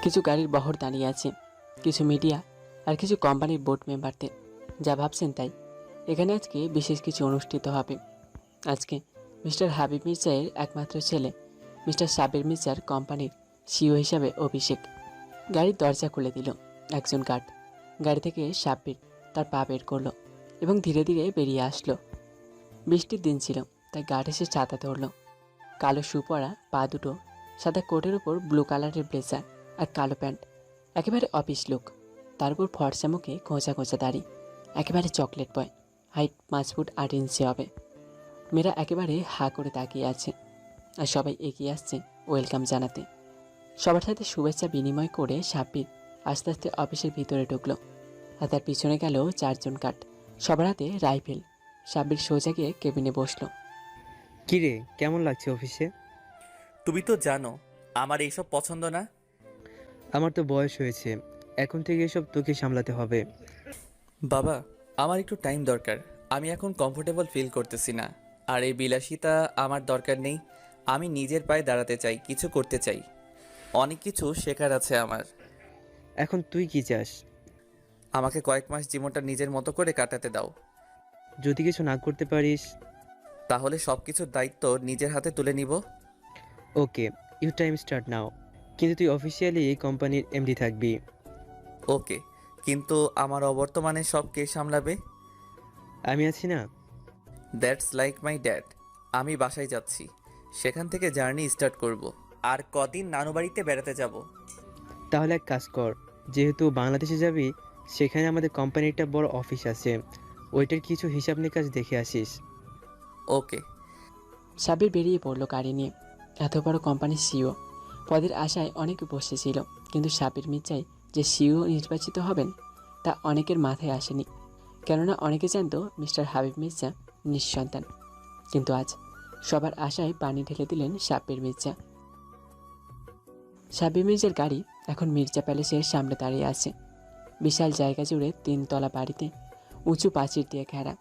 কিছু গাড়ির বহর দাঁড়িয়ে আছে, কিছু মিডিয়া আর কিছু কোম্পানির বোর্ড মেম্বারদের। যা ভাবছেন তাই, এখানে আজকে বিশেষ কিছু অনুষ্ঠিত হবে। আজকে মিস্টার হাবিব মির্জার একমাত্র ছেলে মিস্টার সাবির মির্জার কোম্পানির সিইও হিসাবে অভিষেক। গাড়ির দরজা খুলে দিল একজন গার্ড। গাড়ি থেকে সাব্বির তার পা বের করলো এবং ধীরে ধীরে বেরিয়ে আসলো। বৃষ্টির দিন ছিল, তাই গার্ড এসে ছাতা ধরলো। কালো শু পরা পা দুটো, সাদা কোটের উপর ব্লু কালারের ব্লেজার আর কালো প্যান্ট, একেবারে অফিস লুক। তার উপর ফর্সা মুখে খোঁচা খোঁচা দাড়ি, একেবারে চকলেট বয়। হাইট 5 ফুট 8 ইঞ্চি হবে। মেয়েরা একেবারে হা করে তাকিয়ে আছে, আর সবাই এগিয়ে আসছে ওয়েলকাম জানাতে। সবার সাথে শুভেচ্ছা বিনিময় করে সাব্বির আস্তে আস্তে অফিসের ভিতরে ঢুকলো, আর তার পিছনে গেল 4জন গার্ড, সবার হাতে রাইফেল। সাব্বির সোজা গিয়ে কেবিনে বসলো। কিরে, কেমন লাগছে অফিসে? তুমি তো জানো আমার এইসব পছন্দ না। আমার তো বয়স হয়েছে, এখন থেকে এসব তোকে সামলাতে হবে। বাবা, আমার একটু টাইম দরকার। আমি এখন কমফোর্টেবল ফিল করতেছি না। আর এই বিলাসিতা আমার দরকার নেই। আমি নিজের পায়ে দাঁড়াতে চাই, কিছু করতে চাই। অনেক কিছু শেখার আছে আমার। এখন তুই কি চাস? আমাকে কয়েক মাস জীবনটা নিজের মতো করে কাটাতে দাও। যদি কিছু না করতে পারিস? তাহলে সব কিছুর দায়িত্ব নিজের হাতে তুলে নিব। ওকে, ইউ টাইম স্টার্ট নাও। কিন্তু তুই অফিসিয়ালি এই কোম্পানির এমডি থাকবি। ওকে, কিন্তু আমার অবর্তমানে সব কে সামলাবে? আমি আছি না? That's like my dad. আমি বাসায় যাচ্ছি, সেখান থেকে জার্নি স্টার্ট করব। আর কদিন নানু বাড়িতে বেড়াতে যাব। তাহলে এক কাজ কর, যেহেতু বাংলাদেশে যাবি, সেখানে আমাদের কোম্পানির একটা বড় অফিস আছে, ওইটার কিছু হিসাব নিকাশ দেখে আসিস। ওকে। সাব্বির বেরিয়ে পড়লো গাড়ি নিয়ে। এত বড় কোম্পানির সিইও পদের আশায় অনেকে বসেছিল, কিন্তু সাব্বির মির্জাই যে সিইও নির্বাচিত হবেন তা অনেকের মাথায় আসেনি। কেননা অনেকে জানত মিস্টার হাবিব মির্জা নিঃসন্তান। কিন্তু আজ সবার আশায় পানি ঢেলে দিলেন সাব্বির মির্জা। সাব্বির মির্জার গাড়ি এখন মির্জা প্যালেসের সামনে দাঁড়িয়ে আছে। বিশাল জায়গা জুড়ে 3 তলা বাড়িতে উঁচু প্রাচীর দিয়ে ঘেরা।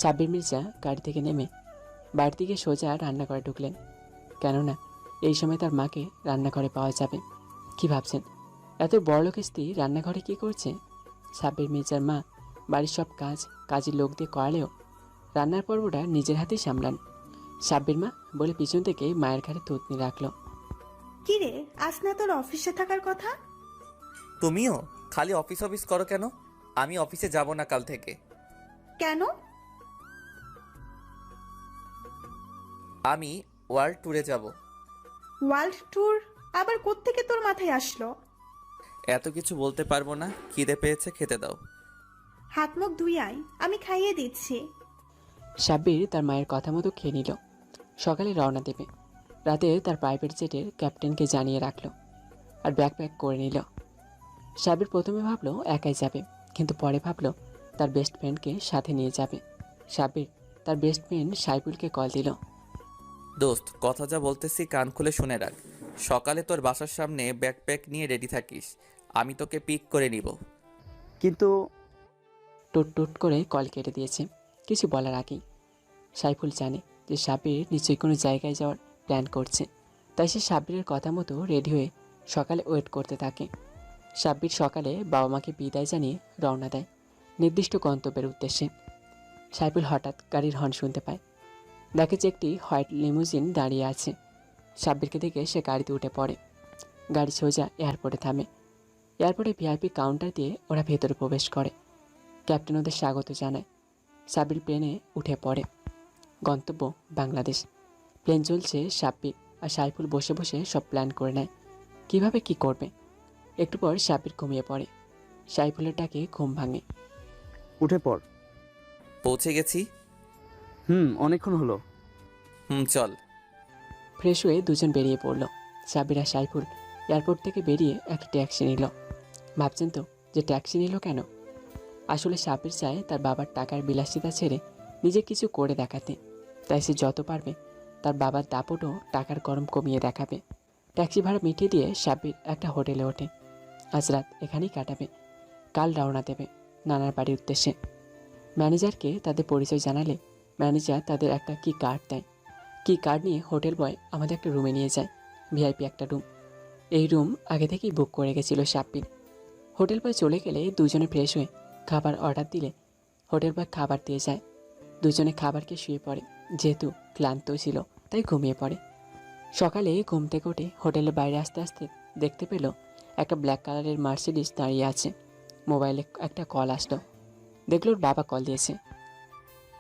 সাব্বির মির্জা গাড়ি থেকে নেমে বাড়ি থেকে সোজা রান্নাঘরে ঢুকলেন, কেননা এই সময় তার মাকে রান্নাঘরে পাওয়া যাবে। কি ভাবছেন, এত বড়লোকের স্ত্রী রান্নাঘরে কি করছে? সাব্বির মির্জার মা বাড়ির সব কাজের লোক দিয়ে করালেও রান্নার পর্বটা নিজের হাতেই সামলান। সাব্বির মা বলে পিছন থেকে মায়ের ঘাড়ে থুতনি রাখলো। কিরে, আজ না তোর অফিসে থাকার কথা? তুমিও খালি অফিস অফিস করো কেন? আমি অফিসে যাব না কাল থেকে। কেন? আমি ওয়ার্ল্ড ট্যুরে যাব। ওয়ার্ল্ড ট্যুর আবার কোত্থেকে তোর মাথায় আসলো? এত কিছু বলতে পারবো না, খিদে পেয়েছে, খেতে দাও। হাত মুখ ধুই আয়, আমি খাইয়ে দিচ্ছি। সাব্বির তার মায়ের কথা মতো খেয়ে নিল। সকালে রওনা দেবে। রাতে তার প্রাইভেট জেটের ক্যাপ্টেনকে জানিয়ে রাখলো আর ব্যাগ প্যাক করে নিল। সাব্বির প্রথমে ভাবলো একাই যাবে, কিন্তু পরে ভাবলো তার বেস্ট ফ্রেন্ডকে সাথে নিয়ে যাবে। সাব্বির তার বেস্ট ফ্রেন্ড সাইফুলকে কল দিল। দোস্ত, কথা যা বলতেছি কান খুলে শুনে রাখ। সকালে তোর বাসার সামনে ব্যাকপ্যাক নিয়ে রেডি থাকিস। আমি তোকে পিক করে নিব। কিন্তু টুট টুট করে কল কেটে দিয়েছে কিছু বলার আগেই। সাইফুল জানে যে সাব্বির নিশ্চয়ই কোনো জায়গায় যাওয়ার প্ল্যান করছে, তাই সে সাব্বিরের কথা মতো রেডি হয়ে সকালে ওয়েট করতে থাকে। সাব্বির সকালে বাবা মাকে বিদায় জানিয়ে রওনা দেয় নির্দিষ্ট গন্তব্যের উদ্দেশ্যে। সাইফুল হঠাৎ গাড়ির হর্ন শুনতে পায়। দেখে যে একটি হোয়াইট লিমুজিন দাঁড়িয়ে আছে। সাব্বিরকে দেখে সে গাড়িতে উঠে পড়ে। গাড়ি সোজা এয়ারপোর্টে থামে। এয়ারপোর্টে ভিআইপি কাউন্টার দিয়ে ওরা ভেতরে প্রবেশ করে। ক্যাপ্টেন ওদের স্বাগত জানায়। সাব্বির প্লেনে উঠে পড়ে। গন্তব্য বাংলাদেশ। প্লেন চলছে, সাব্বির আর সাইফুল বসে বসে সব প্ল্যান করে নেয় কীভাবে কী করবে। একটু পর সাব্বির ঘুমিয়ে পড়ে। সাইফুলের ডাকে ঘুম ভাঙে। উঠে পড়। পৌঁছে গেছি। অনেকক্ষণ হলো। চল। ফ্রেশ হয়ে দুজন বেরিয়ে পড়ল। সাব্বির আর সাইফুল এয়ারপোর্ট থেকে বেরিয়ে একটা ট্যাক্সি নিল। ভাবছেন তো যে ট্যাক্সি নিল কেন? আসলে সাব্বির চায় তার বাবার টাকার বিলাসিতা ছেড়ে নিজে কিছু করে দেখাতে। তাই সে যত পারবে তার বাবার দাপটও টাকার গরম কমিয়ে দেখাবে। ট্যাক্সি ভাড়া মিটিয়ে দিয়ে সাব্বির একটা হোটেলে ওঠে। আজ রাত এখানেই কাটাবে। কাল রওনা দেবে নানার বাড়ির উদ্দেশ্যে। ম্যানেজারকে তাদের পরিচয় জানালে ম্যানেজার তাদের একটা কার্ড দেয়। কার্ড নিয়ে হোটেল বয় আমাদের একটা রুমে নিয়ে যায়, ভিআইপি একটা রুম। এই রুম আগে থেকেই বুক করে গেছিল সাব্বির। হোটেল বয় চলে গেলে দুজনে ফ্রেশ হয়ে খাবার অর্ডার দিলে হোটেল বয় খাবার দিয়ে যায়। দুজনে খাবারকে শুয়ে পড়ে। যেহেতু ক্লান্ত ছিল তাই ঘুমিয়ে পড়ে। সকালে ঘুম থেকে উঠে হোটেলের বাইরে আসতে আসতে দেখতে পেল একটা ব্ল্যাক কালারের মার্সিডিজ দাঁড়িয়ে আছে। মোবাইলে একটা কল আসলো। দেখলো ওর বাবা কল দিয়েছে।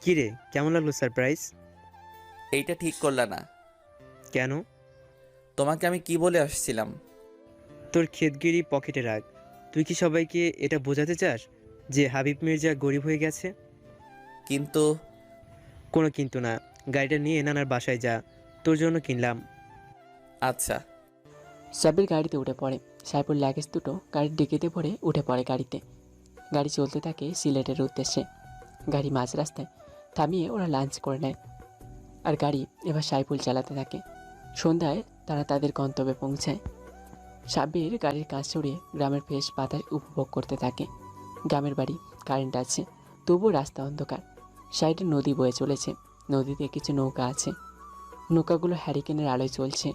কি রে, কেমন লাগলো সারপ্রাইজ? এইটা ঠিক করলা না। কেন? তোমাকে আমি কি বলে আসছিলাম? তোর ক্ষেতগিরি পকেটে রাখ। তুই কি সবাইকে এটা বোঝাতে চাস যে হাবিব মির্জা গরিব হয়ে গেছে? কিন্তু কোনো কিন্তু না। গাড়িটা নিয়ে নানার বাসায় যা, তোর জন্য কিনলাম। আচ্ছা। সাব্বির গাড়িতে উঠে পড়ে। সাইফুল লাগেজ দুটো গাড়ির ডিকিতে ভরে উঠে পড়ে গাড়িতে। গাড়ি চলতে থাকে সিলেটের উদ্দেশ্যে। গাড়ি মাঝ রাস্তায় থামিয়ে ওরা লাঞ্চ করে নেয়। আর গাড়ি এবার সাইফুল চালাতে থাকে। সন্ধ্যায় তারা তাদের গন্তব্যে পৌঁছায়। সাব্বির গাড়ির কাজ সরিয়ে গ্রামের ফ্রেশ বাতাস উপভোগ করতে থাকে। গ্রামের বাড়ি, কারেন্ট আছে, তবুও রাস্তা অন্ধকার। সাইডে নদী বয়ে চলেছে। নদীতে কিছু নৌকা আছে। নৌকাগুলো হ্যারিকেনের আলোয় চলছে।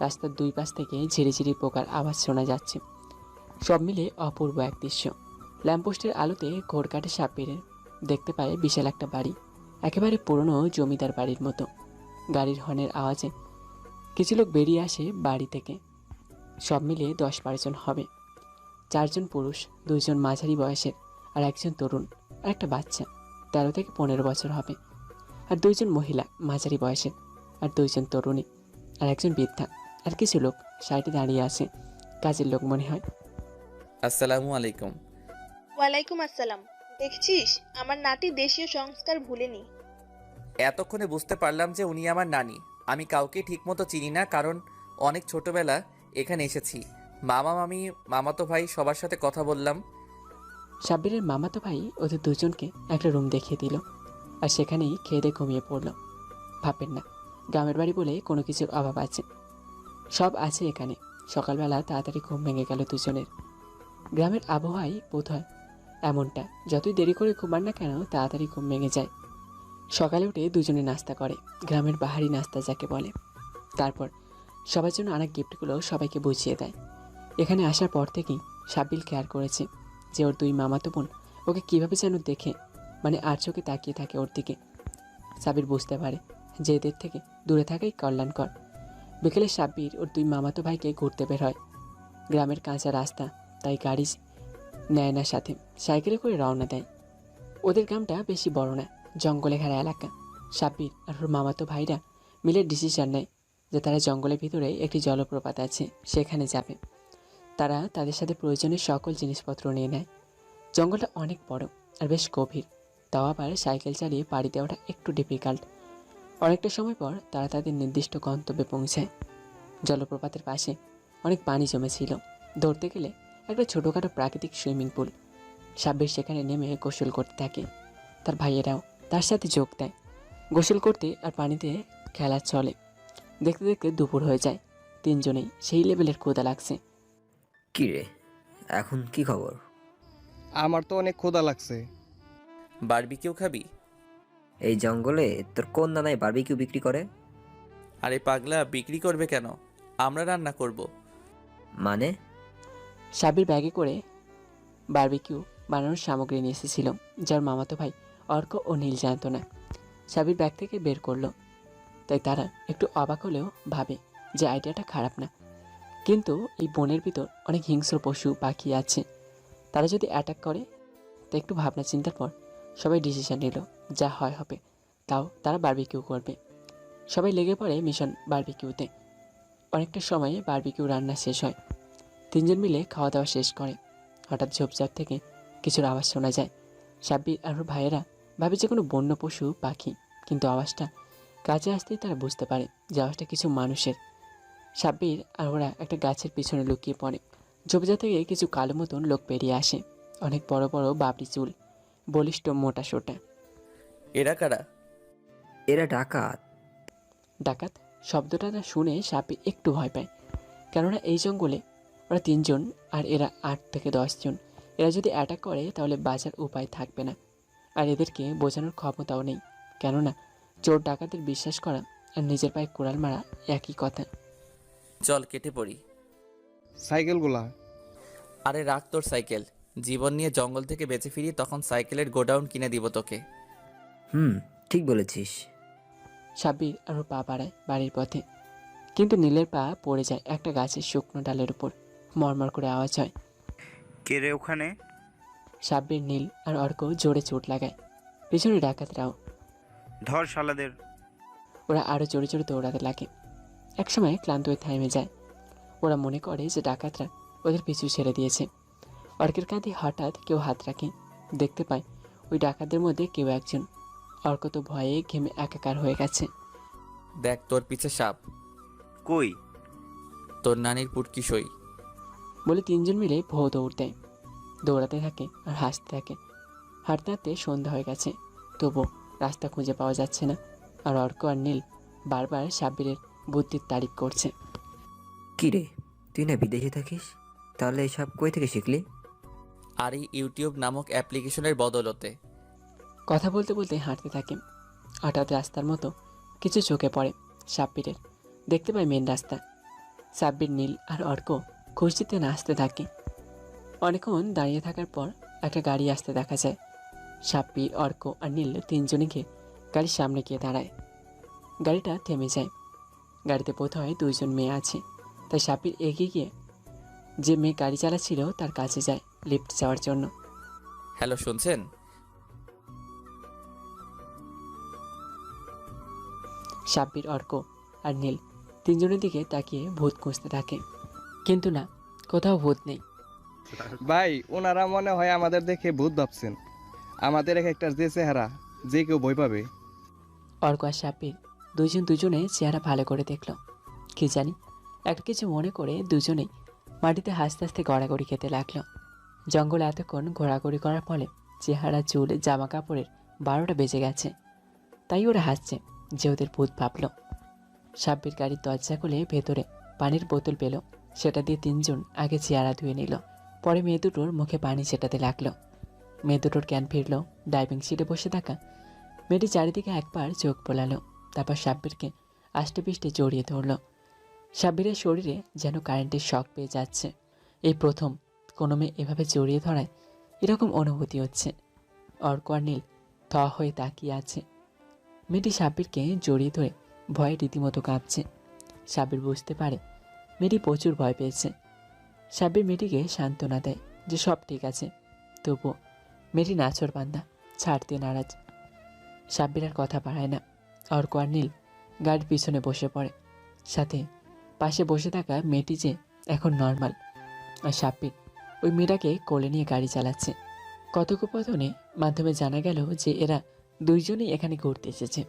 রাস্তার দুই পাশ থেকে ঝিরিঝিরি পোকার আওয়াজ শোনা যাচ্ছে। সব মিলে অপূর্ব এক দৃশ্য। ল্যাম্পপোস্টের আলোতে ঘোর কাটে সাব্বিরের। দেখতে পায় বিশাল একটা বাড়ি, একেবারে পুরনো জমিদার বাড়ির মতো। গাড়ির হর্নের আওয়াজে কিছু লোক বেরিয়ে আসে বাড়ি থেকে। সব মিলিয়ে 10-12 জন হবে। 4 জন পুরুষ, 2 জন মাঝারি বয়সের আর একজন তরুণ, আর একটা বাচ্চা 13 থেকে 15 বছর হবে। আর 2 জন মহিলা মাঝারি বয়সের, আর 2 জন তরুণী, আর একজন বৃদ্ধা। আর কিছু লোক সাইডে দাঁড়িয়ে আছে, কাজের লোক মনে হয়। আসসালামু আলাইকুম। ওয়ালাইকুম আসসালাম। দেখছিস, আমার নাতি দেশীয় সংস্কার ভুলেনি। এতক্ষণে বুঝতে পারলাম যে উনি আমার নানি। আমি কাউকে ঠিকমতো চিনি না, কারণ অনেক ছোটবেলা এখানে এসেছি। মামা মামি, মামাতো ভাই সবার সাথে কথা বললাম। সাব্বিরের মামাতো ভাই ওদের দুজনকে একটা রুম দেখিয়ে দিল, আর সেখানেই খেয়ে দিয়ে ঘুমিয়ে পড়ল। ভাববেন না, গ্রামের বাড়ি বলে কোনো কিছুর অভাব আছে, সব আছে এখানে। সকালবেলা তাড়াতাড়ি ঘুম ভেঙে গেল দুজনের। গ্রামের আবহাওয়াই বোধ হয় এমনটা, যতই দেরি করে ঘুমান না কেন তাড়াতাড়ি ঘুম ভেঙে যায়। সকালে উঠে দুজনে নাস্তা করে, গ্রামের বাহারি নাস্তা যাকে বলে। তারপর সবার জন্য আনা গিফটগুলো সবাইকে বুঝিয়ে দেয়। এখানে আসার পর থেকেই সাব্বির কেয়ার করেছে যে ওর 2 মামাতো বোন ওকে কীভাবে যেন দেখে, মানে আর চোখে তাকিয়ে থাকে ওর দিকে। সাব্বির বুঝতে পারে যে এদের থেকে দূরে থাকাই কল্যাণকর। বিকেলে সাব্বির ওর 2 মামাতো ভাইকে ঘুরতে বের হয়। গ্রামের কাঁচা রাস্তা, তাই গাড়ি নেয় না সাথে, সাইকেলে করে রওনা দেয়। ওদের গ্রামটা বেশি বড় না, জঙ্গলে ঘেরা এলাকা। সাব্বির আর ওর মামাতো ভাইরা মিলে ডিসিশন নেয় যে তারা জঙ্গলের ভিতরে একটি জলপ্রপাত আছে, সেখানে যাবে। তারা তাদের সাথে প্রয়োজনীয় সকল জিনিসপত্র নিয়ে নেয়। জঙ্গলটা অনেক বড় আর বেশ গভীর, তাও আবার সাইকেল চালিয়ে পাড়ি দেওয়াটা একটু ডিফিকাল্ট। অনেকটা সময় পর তারা তাদের নির্দিষ্ট গন্তব্যে পৌঁছায়। জলপ্রপাতের পাশে অনেক পানি জমেছিল। ধরতে গেলে একটা ছোটোখাটো প্রাকৃতিক সুইমিং পুল। সাব্বির সেখানে নেমে গোসল করতে থাকে। তার ভাইয়েরাও তার সাথে যোগ দেয়। গোসল করতে আর পানিতে খেলা চলে। দেখতে দেখতে দুপুর হয়ে যায়। তিনজনেই সেই লেভেলের ক্ষুধা লাগছে। কি রে, এখন কি খবর? আমার তো অনেক ক্ষুধা লাগছে। বারবিকিউ খাবি? এই জঙ্গলে তোর কোন নানায় বারবিকিউ বিক্রি করে? আরে পাগলা, বিক্রি করবে কেন? আমরা রান্না করব। মানে? সাব্বির ব্যাগে করে বারবিকিউ বানানোর সামগ্রী নিয়ে এসেছিল, যার মামাতো ভাই অর্ক ও নীল জানত না। সাব্বির ব্যাগ থেকে বের করলো, তাই তারা একটু অবাক হলেও ভাবে যে আইডিয়াটা খারাপ না। কিন্তু এই বনের ভিতর অনেক হিংস্র পশু পাখি আছে, তারা যদি অ্যাটাক করে। তো একটু ভাবনা চিন্তার পর সবাই ডিসিশন নিল যা হয় হবে, তাও তারা বারবিকিউ করবে। সবাই লেগে পড়ে মিশন বারবিকিউতে। অনেকটা সময়ে বারবিকিউ রান্না শেষ হয়। তিনজন মিলে খাওয়া দাওয়া শেষ করে। হঠাৎ ঝোপঝাপ থেকে কিছুর আওয়াজ শোনা যায়। সাব্বির আর ওর ভাইয়েরা ভাবে যে কোনো বন্য পশু পাখি, কিন্তু আওয়াজটা কাছে আসতেই তারা বুঝতে পারে যে আওয়াজটা কিছু মানুষের। সাব্বির আর ওরা একটা গাছের পিছনে লুকিয়ে পড়ে। ঝোপঝাপ থেকে কিছু কালো মতন লোক বেরিয়ে আসে। অনেক বড় বড় বাবরি চুল, বলিষ্ঠ মোটা সোটা। এরা কারা? এরা ডাকাত। ডাকাত শব্দটা না শুনে সাব্বির একটু ভয় পায়, কেননা এই জঙ্গলে ওরা 3 জন আর এরা 8 থেকে 10 জন। এরা যদি অ্যাটাক করে তাহলে বাঁচার উপায় থাকবে না, আর এদেরকে বোঝানোর ক্ষমতাও নেই, কেননা চোর ডাকাতের বিশ্বাস করা আর নিজের পায়ে কুড়াল মারা একই কথা। চল কেটে পড়ি। সাইকেলগুলা। আরে রাখ তোর সাইকেল, জীবন নিয়ে জঙ্গল থেকে বেঁচে ফিরি তখন সাইকেলের গোডাউন কিনে দিব তোকে। হুম, ঠিক বলেছিস। সাব্বির আরও পা বাড়ায় বাড়ির পথে, কিন্তু নীলের পা পড়ে যায় একটা গাছের শুকনো ডালের উপর। মরমর করে আওয়াজ হয়। কে রে ওখানে? সাব্বির, নীল আর অর্ক জোরে চোট লাগায়। পিছনে ডাকাতরাও। ধর শালাদের। ওরা আরও জোরে জোরে দৌড়াতে লাগে। একসময় ক্লান্ত হয়ে থেমে যায়। ওরা মনে করে যে ডাকাতরা ওদের পিছু ছেড়ে দিয়েছে। অর্কের কাঁধে হঠাৎ কেউ হাত রাখে। দেখতে পায় ওই ডাকাতদের মধ্যে কেউ একজন। অর্ক তো ভয়ে ঘেমে একাকার হয়ে গেছে। দেখ তোর পিছে সাপ, কই? তোর নানির পুটকি সই। বলে তিনজন মিলে ভৌ দৌড় দেয়। দৌড়াতে থাকে আর হাসতে থাকে। হাঁটতে হাঁটতে সন্ধ্যা হয়ে গেছে, তবু রাস্তা খুঁজে পাওয়া যাচ্ছে না। আর অর্ক আর নীল বারবার সাব্বিরের বুদ্ধির তারিফ করছে। কি রে, তুই না বিদেশে থাকিস? তাহলে এসব কই থেকে শিখলি? আর এই ইউটিউব নামক অ্যাপ্লিকেশনের বদলতে। কথা বলতে বলতে হাঁটতে থাকে। হঠাৎ রাস্তার মতো কিছু চোখে পড়ে সাব্বিরের। দেখতে পায় মেন রাস্তা। সাব্বির, নীল আর অর্ক খুশিতে নাচতে থাকে। অনেকক্ষণ দাঁড়িয়ে থাকার পর একটা গাড়ি আসতে দেখা যায়। সাব্বির, অর্ক আর নীল তিনজনে গিয়ে গাড়ির সামনে গিয়ে দাঁড়ায়। গাড়িটা থেমে যায়। গাড়িতে বোধহয় দুইজন মেয়ে আছে। তাই সাব্বির এগিয়ে গিয়ে যে মেয়ে গাড়ি চালাচ্ছিল তার কাছে যায় লিফট যাওয়ার জন্য। হ্যালো, শুনছেন? সাব্বির, অর্ক আর নীল তিনজনের দিকে তাকিয়ে ভূত খুঁজতে থাকে, কিন্তু না, কোথাও ভূত নেই। ভাই, ওনারা মনে হয় আমাদের দেখে ভূত ভাবছেন। আমাদের এক একটা যে চেহারা, যে কেউ ভয় পাবে। অর্ক আর সাব্বির দুজনে চেহারা ভালো করে দেখল। কি জানি একটা কিছু মনে করে দুজনেই মাটিতে হাসতে হাসতে গড়াগড়ি খেতে লাগলো। জঙ্গলে এতক্ষণ ঘোরাঘুরি করার ফলে চেহারা, চুল, জামা কাপড়ের 12টা বেজে গেছে। তাই ওরা হাসছে যে ওদের ভূত ভাবল। সাব্বির গাড়ির দরজা খুলে ভেতরে পানির বোতল পেল। সেটা দিয়ে তিনজন আগে চেহারা ধুয়ে নিল। পরে মেয়ে দুটোর মুখে পানি ছেটাতে লাগলো। মেয়ে দুটোর জ্ঞান ফিরল। ড্রাইভিং সিটে বসে থাকা মেয়েটি চারিদিকে একবার চোখ বোলালো, তারপর সাব্বিরকে আষ্টে পিষ্টে জড়িয়ে ধরল। সাব্বিরের শরীরে যেন কারেন্টের শক পেয়ে যাচ্ছে। এই প্রথম কোনো মেয়ে এভাবে জড়িয়ে ধরায় এরকম অনুভূতি হচ্ছে। অর্ক আর নীল থ হয়ে তাকিয়ে আছে। মেয়েটি সাব্বিরকে জড়িয়ে ধরে ভয়ে রীতিমতো কাঁপছে। সাব্বির বুঝতে পারে মেয়েটি প্রচুর ভয় পেয়েছে। সাব্বির মেয়েটিকে সান্ত্বনা দেয় যে সব ঠিক আছে, তবুও মেয়েটি নাছোড়বান্দা, ছাড়তে নারাজ। সাব্বির আর কথা বাড়ায় না। অর্ক আর নীল গাড়ির পিছনে বসে পড়ে। সাথে পাশে বসে থাকা মেয়েটি যে এখন নর্মাল। আর সাব্বির ওই মেয়েটাকে কোলে নিয়ে গাড়ি চালাচ্ছে। কথোপকথনের মাধ্যমে জানা গেল যে এরা দুইজনেই এখানে ঘুরতে এসেছে,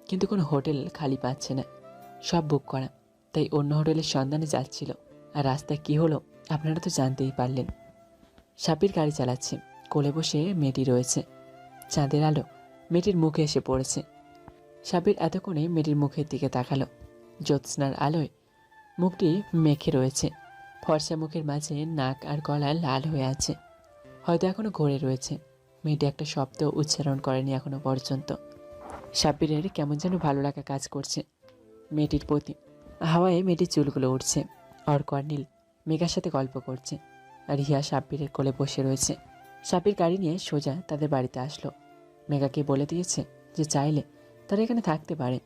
কিন্তু কোনো হোটেল খালি পাচ্ছে না, সব বুক করা। তাই অন্য হোটেলের সন্ধানে যাচ্ছিল। আর রাস্তায় কী হলো আপনারা তো জানতেই পারলেন। সাব্বির গাড়ি চালাচ্ছে, কোলে বসে মেয়েটি রয়েছে। চাঁদের আলো মেয়েটির মুখে এসে পড়েছে। সাব্বির এতক্ষণে মেয়েটির মুখের দিকে তাকালো। জ্যোৎস্নার আলোয় মুখটি মেখে রয়েছে। ফর্সা মুখের মাঝে নাক আর গলা লাল হয়ে আছে, হয়তো এখনো ঘরে রয়েছে। মেয়েটি একটা শব্দ উচ্চারণ করেনি এখনো পর্যন্ত। সাব্বিরের কেমন যেন ভালো লাগা কাজ করছে মেয়েটির প্রতি। হাওয়ায় মেয়েটির চুলগুলো উঠছে। অর্ক আর নীল মেঘার সাথে গল্প করছে, আর হিয়া সাব্বিরের কোলে বসে রয়েছে। সাব্বির গাড়ি নিয়ে সোজা তাদের বাড়িতে আসলো। মেঘাকে বলে দিয়েছে যে চাইলে তারা এখানে থাকতে পারে।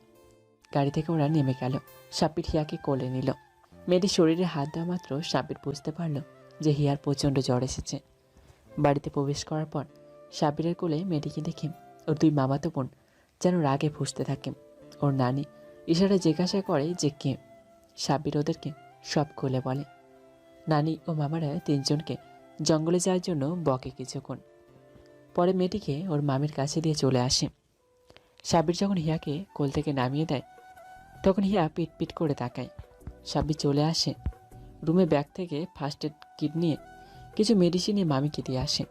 গাড়ি থেকে ওরা নেমে গেল। সাব্বির হিয়াকে কোলে নিল। মেয়েটির শরীরে হাত দেওয়া মাত্র সাব্বির বুঝতে পারল যে হিয়ার প্রচণ্ড জ্বর এসেছে। বাড়িতে প্রবেশ করার পর সাব্বিরের কোলে মেয়েটিকে দেখে ওর দুই মামাতো বোন যেন রাগে ফুঁসতে থাকে। ওর নানি ইশারা জিজ্ঞাসা করে যে কে। সাব্বির ওদেরকে সব খুলে বলে। নানি ও মামারা তিনজনকে জঙ্গলে যাওয়ার জন্য বকে কিছুক্ষণ। পরে মেয়েটিকে ওর মামির কাছে দিয়ে চলে আসে। সাব্বির যখন হিয়াকে কোল থেকে নামিয়ে দেয় তখন হিয়া পিট পিট করে তাকায়। সাব্বির চলে আসে রুমে, ব্যাগ থেকে ফার্স্ট এড কিট নিয়ে কিছু মেডিসিন নিয়ে মামিকে দিয়ে আসে।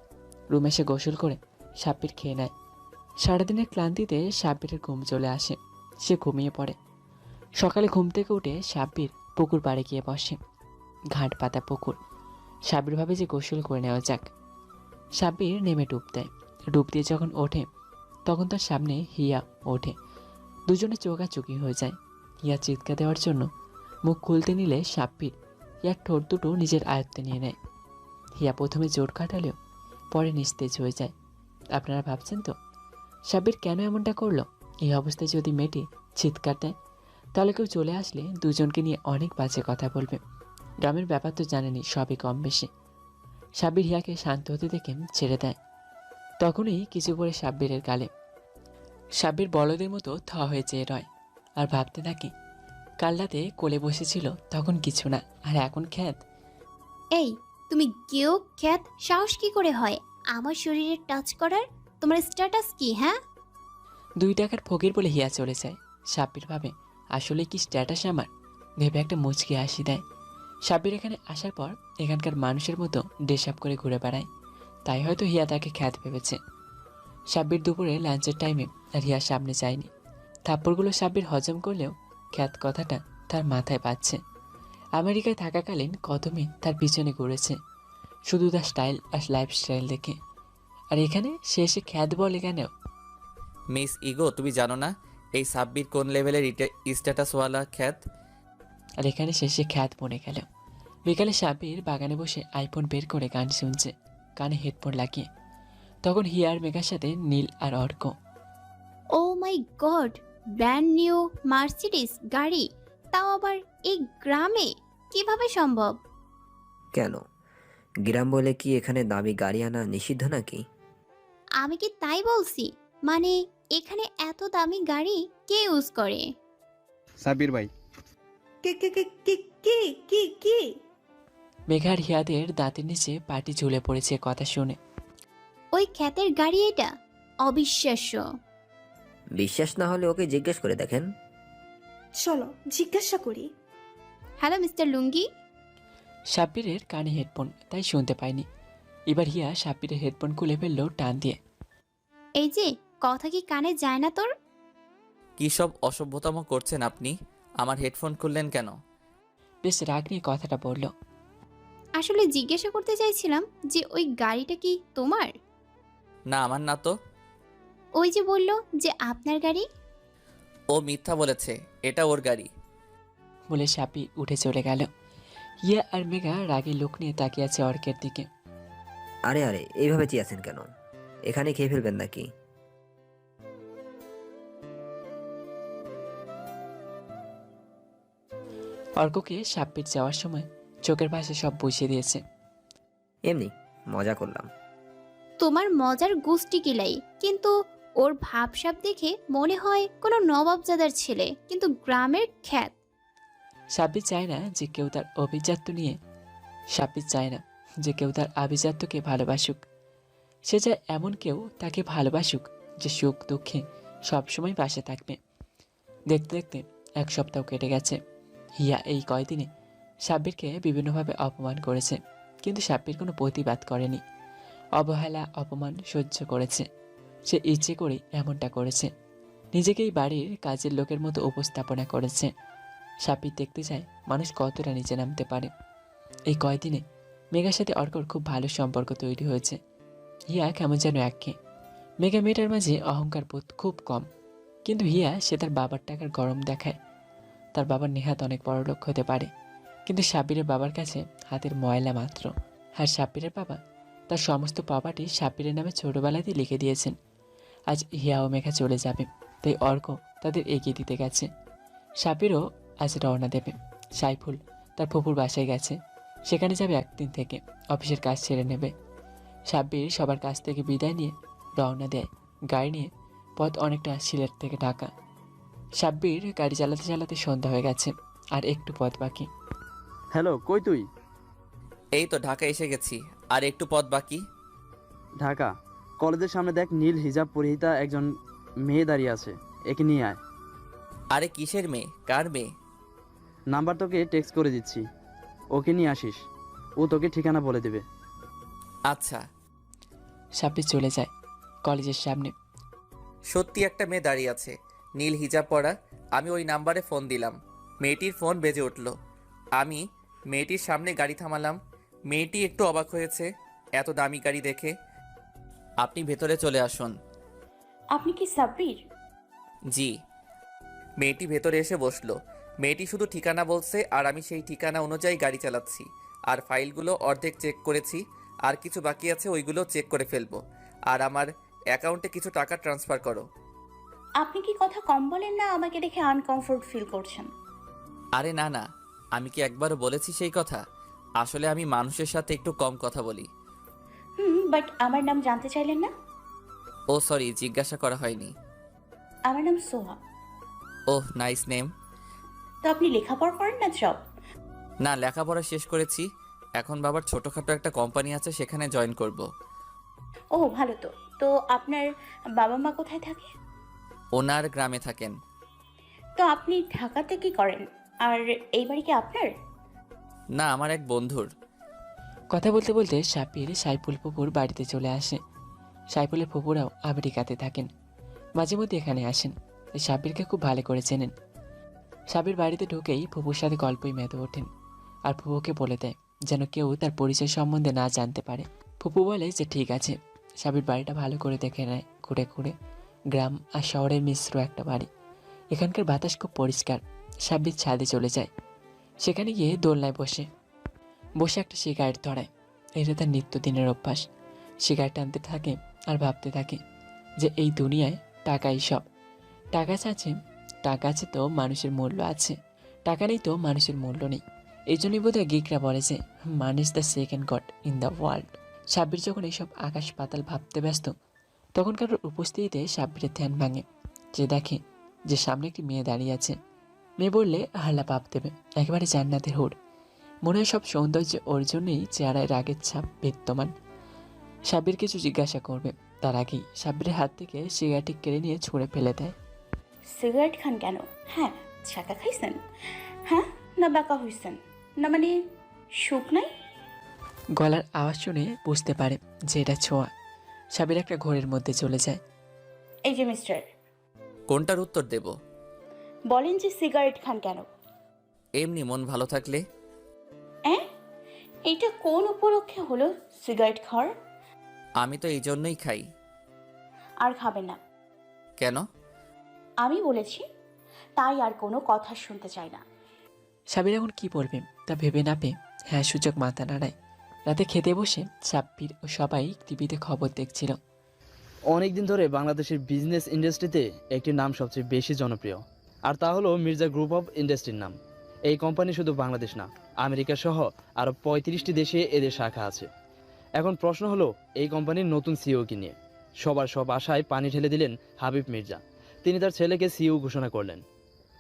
রুমে এসে গোসল করে সাব্বির খেয়ে নেয়। সারাদিনের ক্লান্তিতে সাব্বিরের ঘুম চলে আসে। সে ঘুমিয়ে পড়ে। সকালে ঘুম থেকে উঠে সাব্বির পুকুর পাড়ে গিয়ে বসে। ঘাট পাতা পুকুর। সাব্বির ভাবে যে গোসল করে নেওয়া যাক। সাব্বির নেমে ডুব দেয়। ডুব দিয়ে যখন ওঠে তখন তার সামনে হিয়া ওঠে। দুজনে চোখাচোখি হয়ে যায়। হিয়া চিৎকার দেওয়ার জন্য মুখ খুলতে নিলে সাব্বির হিয়ার ঠোঁট দুটো নিজের আয়ত্তে নিয়ে নেয়। হিয়া প্রথমে জোর কাটালেও পরে নিস্তেজ হয়ে যায়। আপনারা ভাবছেন তো সাব্বির কেন এমনটা করলো? এই অবস্থায় যদি মেয়েটি চিৎকার দেয় তাহলে কেউ চলে আসলে দুজনকে নিয়ে অনেক বাজে কথা বলবে। গ্রামের ব্যাপার তো জানেনি, সবই কম বেশি। সাব্বির হিয়াকে শান্ত হতে দেখে ছেড়ে দেয়। তখনই কিছু পরে সাব্বিরের গালে। সাব্বির বলদের মতো হয়ে চেয়ে রয় আর ভাবতে থাকে, কাল রাতে কোলে বসেছিল তখন কিছু না, আর এখন খ্যাত। এই, তুমি কেউ খ্যাত সাহস কি করে হয় আমার শরীরে টাচ করার? তোমার স্ট্যাটাস কি? হ্যাঁ, 2 টাকার ফকির বলে হিয়া চলে যায়। সাব্বির ভাবে, আসলে কি স্ট্যাটাস আমার? ভেবে একটা মুচকি হাসি দেয়। সাব্বির এখানে আসার পর এখানকার মানুষের মতো ড্রেস আপ করে ঘুরে বেড়ায়, তাই হয়তো হিয়া তাকে খ্যাত ভেবেছে। সাব্বির দুপুরে লাঞ্চের টাইমে আর হিয়ার সামনে যায়নি। থাপ্পড়গুলো সাব্বির হজম করলেও খ্যাত কথাটা তার মাথায় পাচ্ছে। আমেরিকায় থাকাকালীন কত মেয়ে তার পিছনে ঘুরেছে শুধু তার স্টাইল আর লাইফস্টাইল দেখে, আর এখানে সে এসে খ্যাত বলে কেন? মিস ইগো, তুমি জানো না এই সাব্বির কোন লেভেলের স্ট্যাটাসওয়ালা খ্যাত? আর এখানে শেষে খ্যাত মনে গেল। বিকালে সাব্বির বাগানে বসে আইফোন বের করে গান শুনছে, কানে হেডফোন লাগিয়ে। তখন হিয়া আর মেঘার সাথে নীল আর অর্ক। ও মাই গড, ব্র্যান্ড নিউ মার্সিডিজ গাড়ি, তাও আবার এই গ্রামে, কিভাবে সম্ভব? কেন, গ্রাম বলে কি এখানে দামি গাড়ি আনা নিষিদ্ধ নাকি? আমি কি তাই বলছি? মানে এখানে এত দামি গাড়ি কে ইউজ করে? সাব্বির ভাই। কে কে কে কে কে কে কে? মেঘার হিয়াদের দাঁতের নিচে পাটি ঝুলে পড়েছে কথা শুনে। ওই খ্যাতের গাড়ি এটা? অবিশ্বাস্য। বিশ্বাস না হলে ওকে জিজ্ঞেস করে দেখেন। চলো জিজ্ঞাসা করি। হ্যালো মিস্টার লুঙ্গি। সাব্বিরের কানে হেডফোন, তাই শুনতে পায়নি। এবার হিয়া সাব্বিরের হেডফোন খুলে ফেললো টান দিয়ে। এই যে, কথা কি কানে যায় না তোর? কী সব অসভ্যতম করছেন আপনি? আমার হেডফোন খুললেন কেন? বেশ রাগ নিয়ে কথাটা বলল। আসলে জিজ্ঞাসা করতে চাইছিলাম যে ওই গাড়িটা কি তোমার? না, আমার না তো। ওই যে বললো যে আপনার গাড়ি। ও মিথ্যা বলেছে, এটা ওর গাড়ি। বলে সাব্বির উঠে চলে গেল। হিয়া আর মেঘা রাগে লোক নিয়ে তাকিয়ে আছে অর্কের দিকে। আরে আরে, এইভাবে চেয়েছেন কেন? এখানে খেয়ে ফেলবেন নাকি? অর্ককে সাব্বির যাওয়ার সময় চোখের পাশে সব বসিয়ে দিয়েছে। এমনি মজা করলাম। তোমার মজার গোষ্ঠী কিলাই, কিন্তু ওর ভাবসাব দেখে মনে হয় কোনো নবাবজাদার ছেলে, কিন্তু গ্রামের খ্যাত। সাব্বির চায় না যে কেউ তার অভিজাত্য নিয়ে সাব্বির চায় না যে কেউ তার আভিজাত্যকে ভালোবাসুক। সে চায় এমন কেউ তাকে ভালোবাসুক যে সুখ দুঃখে সবসময় পাশে থাকবে। দেখতে দেখতে 1 সপ্তাহ কেটে গেছে। হিয়া এই কয়দিনে সাব্বিরকে বিভিন্নভাবে অপমান করেছে, কিন্তু সাব্বির কোনো প্রতিবাদ করেনি। অবহেলা অপমান সহ্য করেছে। সে ইচ্ছে করে এমনটা করেছে, নিজেকেই বাড়ির কাজের লোকের মতো উপস্থাপনা করেছে। সাব্বির দেখতে চায় মানুষ কতটা নিচে নামতে পারে। এই কয়দিনে মেঘার সাথে অর্কর খুব ভালো সম্পর্ক তৈরি হয়েছে। হিয়া কেমন যেন একঘেয়ে। মেঘা মেয়েটার মাঝে অহংকার বোধ খুব কম, কিন্তু হিয়া সে তার বাবার টাকার গরম দেখায়। তার বাবার নেহাত অনেক বড়লোক হতে পারে, কিন্তু সাব্বিরের বাবার কাছে হাতের ময়লা মাত্র। আর সাব্বিরের বাবা তার সমস্ত প্রপার্টি সাব্বিরের নামে ছোটবেলাতেই লিখে দিয়েছেন। আজ হিয়া ও মেঘা চলে যাবে, তাই অর্ক তাদের এগিয়ে দিতে গেছে। সাব্বিরও আজ রওনা দেবে। সাইফুল তার ফুপুর বাসায় গেছে, সেখানে যাবে 1 দিন থেকে, অফিসের কাজ ছেড়ে নেবে। সাব্বির সবার কাছ থেকে বিদায় নিয়ে রওনা দেয় গাড়ি নিয়ে। পথ অনেকটা সিলেট থেকে ঢাকা। সাব্বির গাড়ি চালাতে চালাতে সন্ধ্যা হয়ে গেছে, আর একটু পথ বাকি। হ্যালো, কই তুই? এই তো ঢাকা এসে গেছি, আর একটু পথ বাকি। ঢাকা কলেজের সামনে দেখ, নীল হিজাব পরিহিতা একজন মেয়ে দাঁড়িয়ে আছে, একে নিয়ে আয়। আরে কিসের মেয়ে? কার মেয়ে? নাম্বার তোকে টেক্সট করে দিচ্ছি, ওকে নিয়ে আসিস, ও তোকে ঠিকানা বলে দেবে। আচ্ছা। সাব্বির চলে যায় কলেজের সামনে। সত্যি একটা মেয়ে দাঁড়িয়ে আছে, নীল হিজাব পরা। আমি ওই নাম্বারে ফোন দিলাম, মেয়েটির ফোন বেজে উঠল। আমি মেয়েটির সামনে গাড়ি থামালাম। মেয়েটি একটু অবাক হয়েছে এত দামি গাড়ি দেখে। আপনি ভেতরে চলে আসুন। আপনি কি সাব্বির? জি। মেয়েটি ভেতরে এসে বসলো। মেয়েটি শুধু ঠিকানা বলছে আর আমি সেই ঠিকানা অনুযায়ী গাড়ি চালাচ্ছি। আর ফাইলগুলো অর্ধেক চেক করেছি, আর কিছু বাকি আছে, ওইগুলো চেক করে ফেলবো। আর আমার অ্যাকাউন্টে কিছু টাকা ট্রান্সফার করো। আপনি কি কথা কম বলেন না? আমাকে দেখে আনকমফোর্ট ফিল করছেন? আরে না না, আমি কি একবারও বলেছি সেই কথা? আসলে আমি মানুষের সাথে একটু কম কথা বলি। বাট আমার নাম জানতে চাইলেন না? ও সরি, জিজ্ঞাসা করা হয়নি। আমার নাম সোহা। ওহ, নাইস নেম। তো আপনি লেখাপড়া করেন না জব? না, লেখাপড়া শেষ করেছি। এখন বাবার ছোটোখাটো একটা কোম্পানি আছে, সেখানে জয়েন করব। ও ভালো তো। তো আপনার বাবা মা কোথায় থাকে? ওনার গ্রামে থাকেন। তো আপনি ঢাকাতে কি করেন? আর এই বাড়ি কি আপনার? না, আমার এক বন্ধুর। কথা বলতে বলতে সাব্বির সাইফুল ফুপুর বাড়িতে চলে আসে। সাইফুলের ফুপুরাও আমেরিকাতে থাকেন, মাঝে মধ্যে এখানে আসেন। সাব্বিরকে খুব ভালো করে চেনেন। সাব্বির বাড়িতে ঢুকেই ফুপুর সাথে গল্পই মেতে ওঠেন, আর ফুপুকে বলে দেয় যেন কেউ তার পরিচয় সম্বন্ধে না জানতে পারে। ফুপু বলে যে ঠিক আছে। সাব্বির বাড়িটা ভালো করে দেখে নেয় ঘুরে ঘুরে। গ্রাম আর শহরের মিশ্র একটা বাড়ি। এখানকার বাতাস খুব পরিষ্কার। সাব্বির ছাদে চলে যায়। সেখানে গিয়ে দোলনায় বসে বসে একটা সিগারেট ধরায়। এটা তার নিত্যদিনের অভ্যাস। সিগারেট টানতে থাকে আর ভাবতে থাকে যে এই দুনিয়ায় টাকাই সব। টাকা আছে, টাকা আছে তো মানুষের মূল্য আছে, টাকা নেই তো মানুষের মূল্য নেই। এই জন্যই বোধহয় গিকরা বলে যে মান is the second god in the world. Sabbir যখন এইসব আকাশ পাতাল ভাবতে ব্যস্ত, তখন কারোর উপস্থিতিতে সাব্বিরের ধ্যান ভাঙে। যে দেখে যে সামনে একটি মেয়ে দাঁড়িয়ে আছে। মেয়ে বললে হাল্লা পাপ দেবে, একেবারে জান্নাতের হুড়। মনে হয় সব সৌন্দর্য ওর জন্যই চেহারায় রাগের ছাপ বিদ্যমান। সাব্বির কিছু জিজ্ঞাসা করবে, তার আগেই সাব্বিরের হাত থেকে সিগারেটটি কেড়ে নিয়ে ছুঁড়ে ফেলে দেয়। সিগারেট খান কেন? হ্যাঁ, ছাকা খাইছেন? হ্যাঁ, না বাঁকা হইছেন? না মানে সুখ নাই? গলার আওয়াজ শুনে বুঝতে পারে যে এটা ছোঁয়া। সাব্বির একটা ঘোরের মধ্যে চলে যায়। এই যে মিস্টার, কোনটার উত্তর দেব? বলেন যে সিগারেট খান কেন? এমনি মন ভালো থাকলে। এইটা কোন উপলক্ষে হলো সিগারেট খাওয়ার? আমি তো এই জন্যই খাই। আর খাবেন না। কেন? আমি বলেছি, তাই আর কোনো কথা শুনতে চাই না। সাব্বির এখন কি বলবে তা ভেবে না পেয়ে হ্যাঁ সূচক মাথা নাড়ায়। রাতে খেতে বসে সাব্বির ও সবাই টিভিতে খবর দেখছিল। অনেকদিন ধরে বাংলাদেশের বিজনেস ইন্ডাস্ট্রিতে একটি নাম সবচেয়ে বেশি জনপ্রিয়, আর তা হলো মির্জা গ্রুপ অফ ইন্ডাস্ট্রির নাম। এই কোম্পানি শুধু বাংলাদেশ না, আমেরিকা সহ আরও 35টি দেশে এদের শাখা আছে। এখন প্রশ্ন হলো এই কোম্পানির নতুন সিইওকে নিয়ে। সবার সব আশায় পানি ঢেলে দিলেন হাবিব মির্জা। তিনি তার ছেলেকে সিইও ঘোষণা করলেন।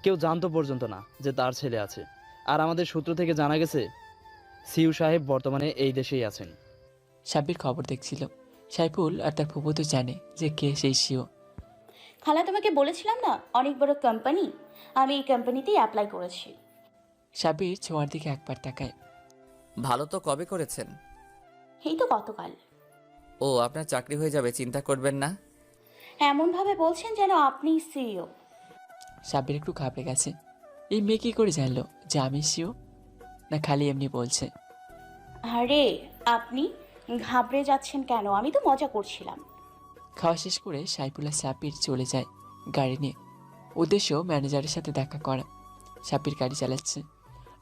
কেউ জানতো পর্যন্ত না যে তার ছেলে আছে। আর আমাদের সূত্র থেকে জানা গেছে সিইও সাহেব বর্তমানে এই দেশেই আছেন। সাব্বির খবর দেখছিল। সাইফুল আর তার ফুফু তো জানে যে কে সেই সিও। খালা, তোমাকে বলেছিলাম না অনেক বড় কোম্পানি, আমি এই কোম্পানিতেই অ্যাপ্লাই করেছি। সাব্বির ছোঁয়ার দিকে একবার তাকায়। ভালো তো কবে করেছেন? এই তো গতকাল। ও, আপনার চাকরি হয়ে যাবে, চিন্তা করবেন না। এমনভাবে বলছেন যেন আপনি সিইও। সাব্বির একটু ঘাবড়ে গেছে। এই মেয়ে কী করে জানলো যে আমি সিও? না খালি এমনি বলছে? আরে আপনি ঘাবড়ে যাচ্ছেন কেন? আমি তো মজা করছিলাম। খাওয়া শেষ করে সাইফুল আর সাব্বির চলে যায় গাড়ি নিয়ে। উদ্দেশ্য ম্যানেজারের সাথে দেখা করা। সাব্বির গাড়ি চালাচ্ছে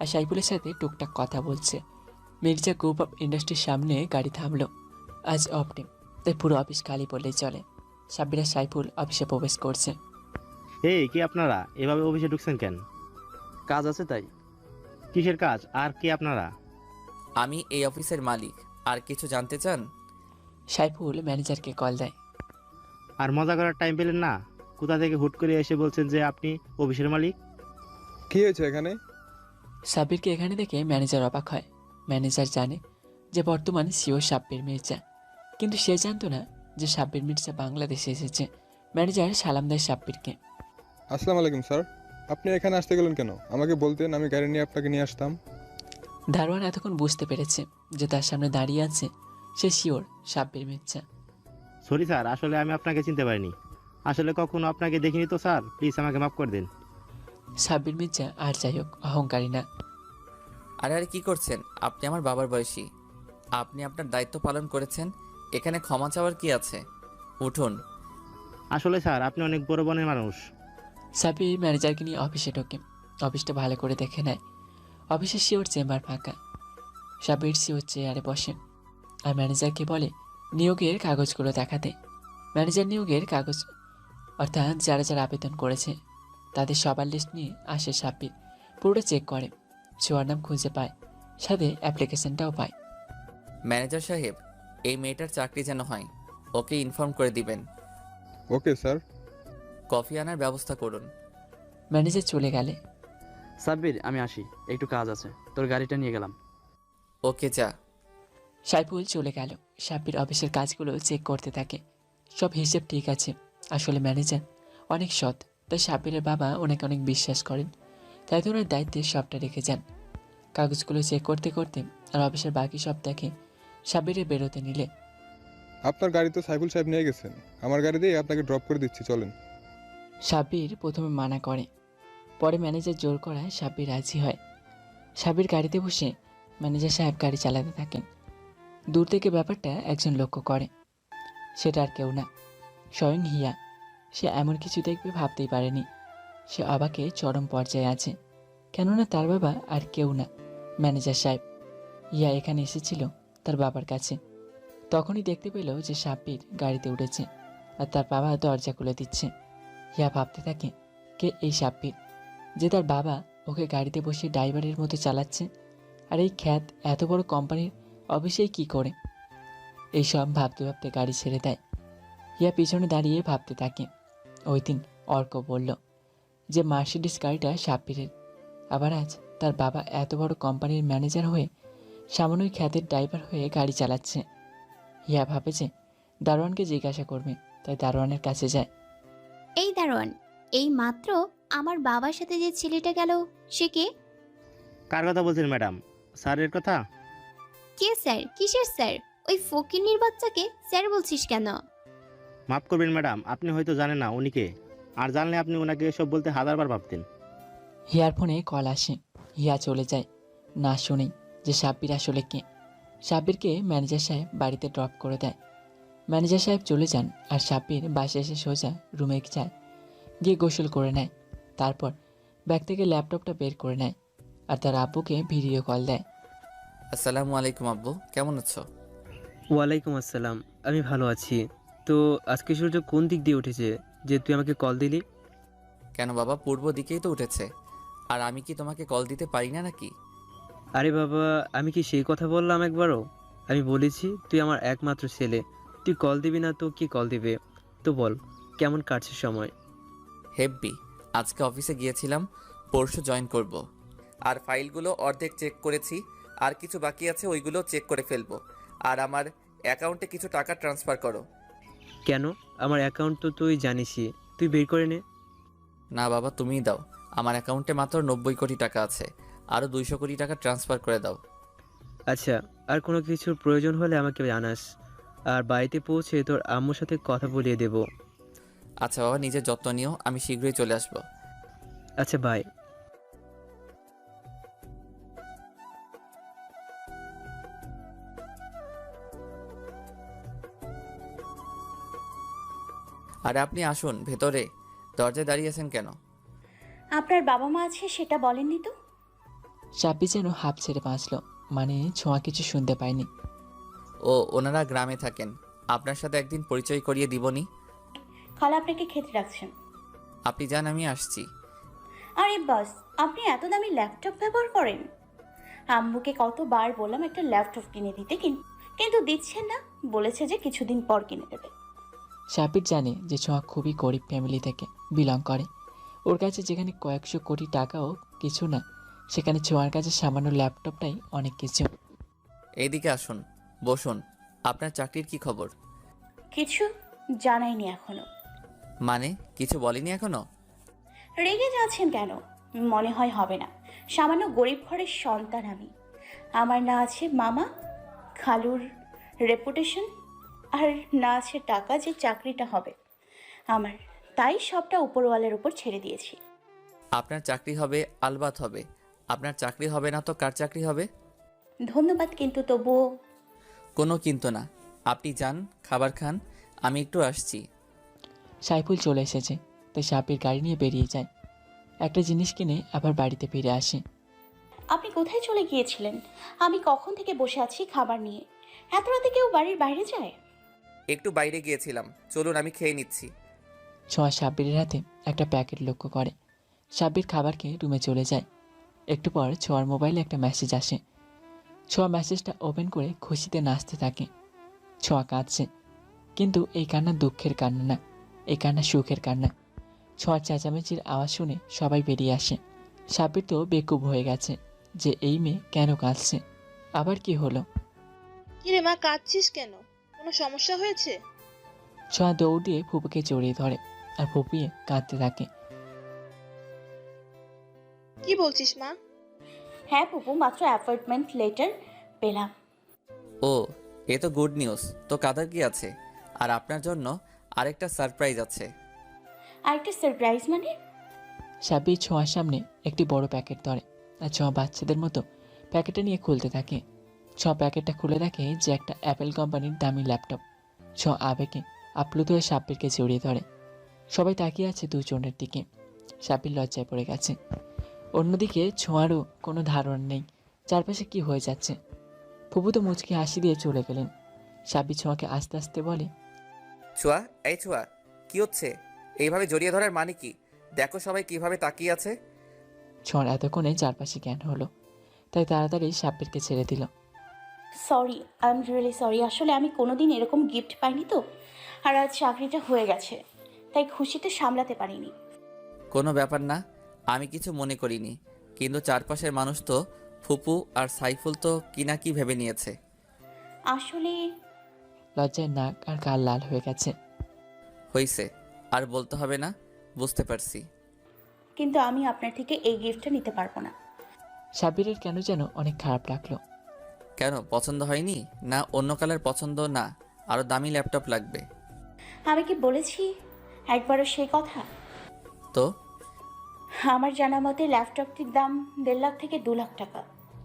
আর সাইফুলের সাথে টুকটাক কথা বলছে। মির্জা গ্রুপ অফ ইন্ডাস্ট্রির সামনে গাড়ি থামলো। আজ অফ ডে, তাই পুরো অফিস খালি বললেই চলে। সাব্বির আর সাইফুল অফিসে প্রবেশ করছে। এই কি আপনারা এভাবে অফিসে ঢুকছেন কেন? কাজ আছে তাই। কিসের কাজ আর কি আপনারা? আমি এই অফিসের মালিক। আর কিছু জানতে চান? সাইফুল ম্যানেজারকে কল দেয়। আর মজা করার টাইম পেলেন না? কোথা থেকে হুট করে এসে বলছেন যে আপনি অফিসের মালিক? কি হয়েছে এখানে? সাব্বিরকে এখানে দেখে ম্যানেজার অবাক হয়। ম্যানেজার জানে যে বর্তমান সিও সাব্বির মির্জা, কিন্তু সে জানতো না যে সাব্বির মির্জা বাংলাদেশে এসেছে। ম্যানেজার সালাম দেয় সাব্বিরকে। আসসালামু আলাইকুম স্যার, আপনি এখানে আসতে গেলেন কেন? আমাকে বলতেন, আমি গাড়ি নিয়ে আপনাকে নিয়ে আসতাম। দারোয়ান এতক্ষণ বুঝতে পেরেছে যে তার সামনে দাঁড়িয়ে আছে সে sure Sabbir Mirza. Sorry sir, আসলে আমি আপনাকে চিনতে পারিনি। আসলে কখনো আপনাকে দেখিনি তো স্যার, প্লিজ আমাকে মাফ করে দিন। সাব্বির মির্জা আর যাই হোক অহংকারী না। আরে আরে কি করছেন? আপনি আমার বাবার বয়সী। আপনি আপনার দায়িত্ব পালন করেছেন, এখানে ক্ষমা চাওয়ার কি আছে? উঠুন। আসলে স্যার আপনি অনেক বড় মনের মানুষ। সাব্বির ম্যানেজারকে নিয়ে অফিসে ঢোকে। অফিসটা ভালো করে দেখে নেয়। অফিসের শিওর চেম্বার ফাঁকা। সাব্বির শিওর চেয়ারে বসে আর ম্যানেজারকে বলে নিয়োগের কাগজগুলো দেখাতে। ম্যানেজার নিয়োগের কাগজ অর্থাৎ যারা যারা আবেদন করেছে তাদের সবার লিস্ট নিয়ে আসে সাব্বির। পুরোটা চেক করে, ছোঁয়ার নাম খুঁজে পায়, সাথে অ্যাপ্লিকেশনটাও পায়। ম্যানেজার সাহেব, এই মেয়েটার চাকরি যেন হয়, ওকে ইনফর্ম করে দিবেন। Okay sir. কফি আনার ব্যবস্থা করুন। ম্যানেজার চলে গেলে সাব্বির, আমি আসি, একটু কাজ আছে, তোর গাড়িটা নিয়ে গেলাম। ওকে যা। সাইফুল চলে গেল। সাব্বির অফিসের কাজগুলো চেক করতে থাকে। সব হিসেব ঠিক আছে। আসলে ম্যানেজার অনেক সৎ, তাই সাব্বিরের বাবা ওনাকে অনেক বিশ্বাস করেন, তাই তো ওনার দায়িত্বে সবটা রেখে যান। কাগজগুলো চেক করতে করতে আর অফিসের বাকি সব দেখে সাব্বিরের বেরোতে নিলে আপনার গাড়ি তো সাইফুল সাহেব নিয়ে গেছেন, আমার গাড়ি দিয়ে আপনাকে ড্রপ করে দিচ্ছি, চলেন। সাব্বির প্রথমে মানা করে, পরে ম্যানেজার জোর করায় সাব্বির রাজি হয়। সাব্বির গাড়িতে বসে ম্যানেজার সাহেব গাড়ি চালাতে থাকেন। দূর থেকে ব্যাপারটা একজন লক্ষ্য করে, সেটা আর কেউ না, স্বয়ং হিয়া। সে এমন কিছু দেখবে ভাবতেই পারেনি। সে অবাকে চরম পর্যায়ে আছে, কেননা তার বাবা আর কেউ না, ম্যানেজার সাহেব। হিয়া এখানে এসেছিল তার বাবার কাছে। তখনই দেখতে পেল যে সাব্বির গাড়িতে উঠেছে আর তার বাবা দরজা খুলে দিচ্ছে। হিয়া ভাবতে থাকে, কে এই সাব্বির যে তার বাবা ওকে গাড়িতে বসে ড্রাইভারের মতো চালাচ্ছে, আর এই খ্যাত এত বড় কোম্পানির অফিসেই কি করে। এইসব ভাবতে ভাবতে গাড়ি ছেড়ে দেয়। হিয়া পিছনে দাঁড়িয়ে ভাবতে থাকে। ওই দিন অর্ক বলল যে মার্সিডিস গাড়িটা সাব্বিরের, আবার আজ তার বাবা এত বড় কোম্পানির ম্যানেজার হয়ে সামান্য খ্যাতের ড্রাইভার হয়ে গাড়ি চালাচ্ছে। হিয়া ভাবে যে দারোয়ানকে জিজ্ঞাসা করবে, তাই দারোয়ানের কাছে যায়। এই দারোয়ান, এই মাত্র আমার বাবার সাথে যে ছেলেটা গেল সে কে? কার কথা বলছেন ম্যাডাম? স্যারের কথা? কে স্যার? কিসের স্যার? ওই ফকিন্নির বাচ্চাকে স্যার বলছিস কেন? মাফ করবেন ম্যাডাম, আপনি হয়তো জানেন না উনি কে, আর জানলে আপনি ওনাকে এসব বলতে হাজারবার ভাবতেন। হিয়ার ফোনে কল আসে। হিয়া চলে যায়, না শুনেই যে সাব্বির আসলে কে। সাব্বিরকে ম্যানেজার সাহেব বাড়িতে ড্রপ করে দেয়। ম্যানেজার সাহেব চলে যান আর সাব্বির বাসায় এসে সোজা রুমে যায়, গিয়ে গোসল করে নেয়। তারপর ব্যাগ থেকে ল্যাপটপটা বের করে নেয় আর তার আব্বুকে ভিডিও কল দেয়। আসসালামু আলাইকুম আব্বু, কেমন আছো? ওয়ালাইকুম আসসালাম, আমি ভালো আছি। তো আজকে সূর্য কোন দিক দিয়ে উঠেছে যে তুই আমাকে কল দিলি? কেন বাবা, পূর্ব দিকেই তো উঠেছে। আর আমি কি তোমাকে কল দিতে পারি না নাকি? আরে বাবা, আমি কি সেই কথা বললাম একবারও? আমি বলেছি তুই আমার একমাত্র ছেলে, তুই কল দিবি না তো কি কল দিবে? তো বল, কেমন কাটছে সময়? হেব্বি। আজকে অফিসে গিয়েছিলাম, পরশু জয়েন করব। আর ফাইলগুলো অর্ধেক চেক করেছি, আর কিছু বাকি আছে, ওইগুলো চেক করে ফেলবো। আর আমার অ্যাকাউন্টে কিছু টাকা ট্রান্সফার করো। কেন? আমার অ্যাকাউন্ট তো তুই জানিসই, তুই বের করে নে। না বাবা, তুমিই দাও। আমার অ্যাকাউন্টে মাত্র 90 কোটি টাকা আছে, আরও 200 কোটি টাকা ট্রান্সফার করে দাও। আচ্ছা, আর কোনো কিছুর প্রয়োজন হলে আমাকে জানাস, আর বাড়িতে পৌঁছে তোর আম্মুর সাথে কথা বলিয়ে দেব। আচ্ছা বাবা, নিজের যত্ন নিও, আমি শীঘ্রই চলে আসবো। আচ্ছা, বাই। আরে আপনি আসুন ভেতরে, দরজায় দাঁড়িয়ে আছেন কেন? আপনার বাবা মা আছে সেটা বলেননি তো? সাব্বির যেন হাঁপ ছেড়ে বাঁচল, মানে ছোঁয়া কিছু শুনতে পায়নি। ও, ওনারা গ্রামে থাকেন, আপনার সাথে একদিন পরিচয় করিয়ে দিবনি। খালা আপনাকে খেতে রাখছেন। আপনি যান, আমি আসছি। আরে বাস, আপনি এত দামি ল্যাপটপ ব্যবহার করেন? আম্মুকে কতবার বললাম একটা ল্যাপটপ কিনে দিতে, কিন্তু দিচ্ছেন না, বলেছে যে কিছুদিন পর কিনে দেবে। সাব্বির জানে যে ছোঁয়া খুবই গরিব ফ্যামিলি থেকে বিলং করে। ওর কাছে যেখানে কয়েকশো কোটি টাকাও কিছু না, সেখানে ছোঁয়ার কাছে সামান্য ল্যাপটপটাই অনেক কিছু। এইদিকে আসুন, বসুন। আপনার চাকরির কি খবর? কিছু জানাইনি এখনো। মানে কিছু বলেনি এখনো? রেগে যাচ্ছেন কেন? মনে হয় হবে না। সামান্য গরিব ঘরের সন্তান আমি। আমার না আছে মামা খালুর রেপুটেশন, আর না আছে টাকা যে চাকরিটা হবে আমার, তাই সবটা উপরওয়ালের উপর ছেড়ে দিয়েছি। আপনার চাকরি হবে, আলবাত হবে। আপনার চাকরি হবে না তো কার চাকরি হবে? ধন্যবাদ, কিন্তু তবুও। কোনো কিন্তু না, আপনি যান, খাবার খান, আমি একটু আসছি। সাইফুল চলে এসেছে, তাই সাব্বির গাড়ি নিয়ে বেরিয়ে যায়। একটা জিনিস কিনে আবার বাড়িতে ফিরে আসে। আপনি কোথায় চলে গিয়েছিলেন? আমি কখন থেকে বসে আছি খাবার নিয়ে। এত রাতে কেউ বাড়ির বাইরে যায়? একটু বাইরে গিয়েছিলাম, চলুন আমি খেয়ে নিচ্ছি। ছোঁয়া সাব্বিরের হাতে একটা প্যাকেট লক্ষ্য করে। সাব্বির খাবার খেয়ে রুমে চলে যায়। একটু পর ছোঁয়ার মোবাইলে একটা মেসেজ আসে। ছোঁয়া মেসেজটা ওপেন করে খুশিতে নাচতে থাকে। ছোঁয়া কাঁদছে, কিন্তু এই কান্না দুঃখের কান্না না, এই কান্না সুখের কান্না। ছোঁয়ার চেঁচামেচির আওয়াজ শুনে সবাই বেরিয়ে আসে। সাব্বির তো বেকুব হয়ে গেছে যে এই মেয়ে কেন কাঁদছে, আবার কি হলো। কিরে মা, কাঁদছিস কেন? কোনো সমস্যা হয়েছে? ছোঁয়া দৌড় দিয়ে ফুপুকে জড়িয়ে ধরে আর ফুপিয়ে কাঁদতে থাকে। কি বলছিস মা? হ্যাঁ পুপু, মাত্র অ্যাপয়েন্টমেন্ট লেটার পেলাম। ও, এ তো গুড নিউজ। তো কাদার কি আছে? আর আপনার জন্য আরেকটা সারপ্রাইজ আছে। আরেকটা সারপ্রাইজ মানে? সাব্বির ছোঁয়ার সামনে একটি বড় প্যাকেট ধরে আর ছোঁয়া বাচ্চাদের মতো প্যাকেটটা নিয়ে খুলতে থাকে। ছোঁয়া প্যাকেটটা খুলে দেখে যে একটা অ্যাপেল কোম্পানির দামি ল্যাপটপ। ছোঁয়া আবেগে আপ্লুত হয়ে সাব্বিরকে জড়িয়ে ধরে। সবাই তাকিয়ে আছে দুজনের দিকে। সাব্বির লজ্জায় পড়ে গেছে। অন্যদিকে ছোঁয়ারও কোনো ধারণা নেই চারপাশে কি হয়ে যাচ্ছে। ফুপু তো মুচকি হাসি দিয়ে চলে গেলেন। সাব্বির ছোঁয়াকে আস্তে আস্তে বলে, ছোঁয়া, এই ছোঁয়া, কি হচ্ছে? এইভাবে জড়িয়ে ধরার মানে কি? দেখো সবাই কিভাবে তাকিয়ে আছে। ছোঁয়ার এতক্ষণে চারপাশে জ্ঞান হলো, তাই তাড়াতাড়ি সাব্বিরকে ছেড়ে দিল। Sorry, I am really sorry. আসলে আমি কোনোদিন এরকম গিফট পাইনি তো, আর আজ চাকরিটা হয়ে গেছে, তাই খুশিতে সামলাতে পারিনি। কোনো ব্যাপার না, আমি কিছু মনে করিনি। কিন্তু চারপাশের মানুষ তো ফুপু আর সাইফুল তো কি না কি ভেবে নিয়েছে। আসলে লজ্জায় নাক আর গাল লাল হয়ে গেছে। হইছে, আর বলতে হবে না, বুঝতে পারছি। কিন্তু আমি আপনার থেকে এই গিফটটা নিতে পারবো না। সাব্বিরের কেন যেন অনেক খারাপ লাগলো। কেন, পছন্দ হয়নি? না অন্য কালার পছন্দ? না আরও দামি ল্যাপটপ লাগবে? আমি কি বলেছি একবারও সেই কথা? তো আমার জানা মতে ল্যাপটপটির দাম 1.5 লাখ থেকে 2 লাখ টাকা।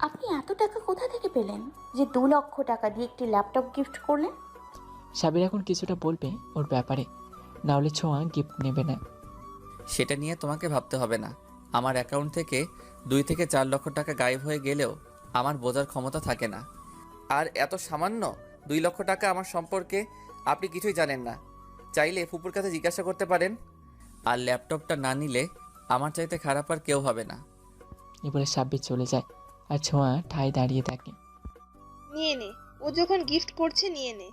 আপনি এত টাকা কোথা থেকে পেলেন যে 2 লক্ষ টাকা দিয়ে একটি ল্যাপটপ গিফট করলেন? সাব্বির এখন কিছুটা বলবে ওর ব্যাপারে, না হলে ছোঁয়া গিফট নেবে না। সেটা নিয়ে তোমাকে ভাবতে হবে না। আমার অ্যাকাউন্ট থেকে 2 থেকে 4 লক্ষ টাকা গায়েব হয়ে গেলেও আমার বোঝার ক্ষমতা থাকে না। আর এত সামান্য 2 লক্ষ টাকা আমার সম্পর্কে আপনি কিছুই জানেন না। চাইলে ফুপুর কাছে জিজ্ঞাসা করতে পারেন। আর ল্যাপটপটা না নিলে আমার চাইতে খারাপ আর কেউ হবে না। এবারে সাব্বির চলে যায় আর ছোঁয়া ঠায় দাঁড়িয়ে থাকে। নিয়ে নে, ও যখন গিফট করছে নিয়ে নে।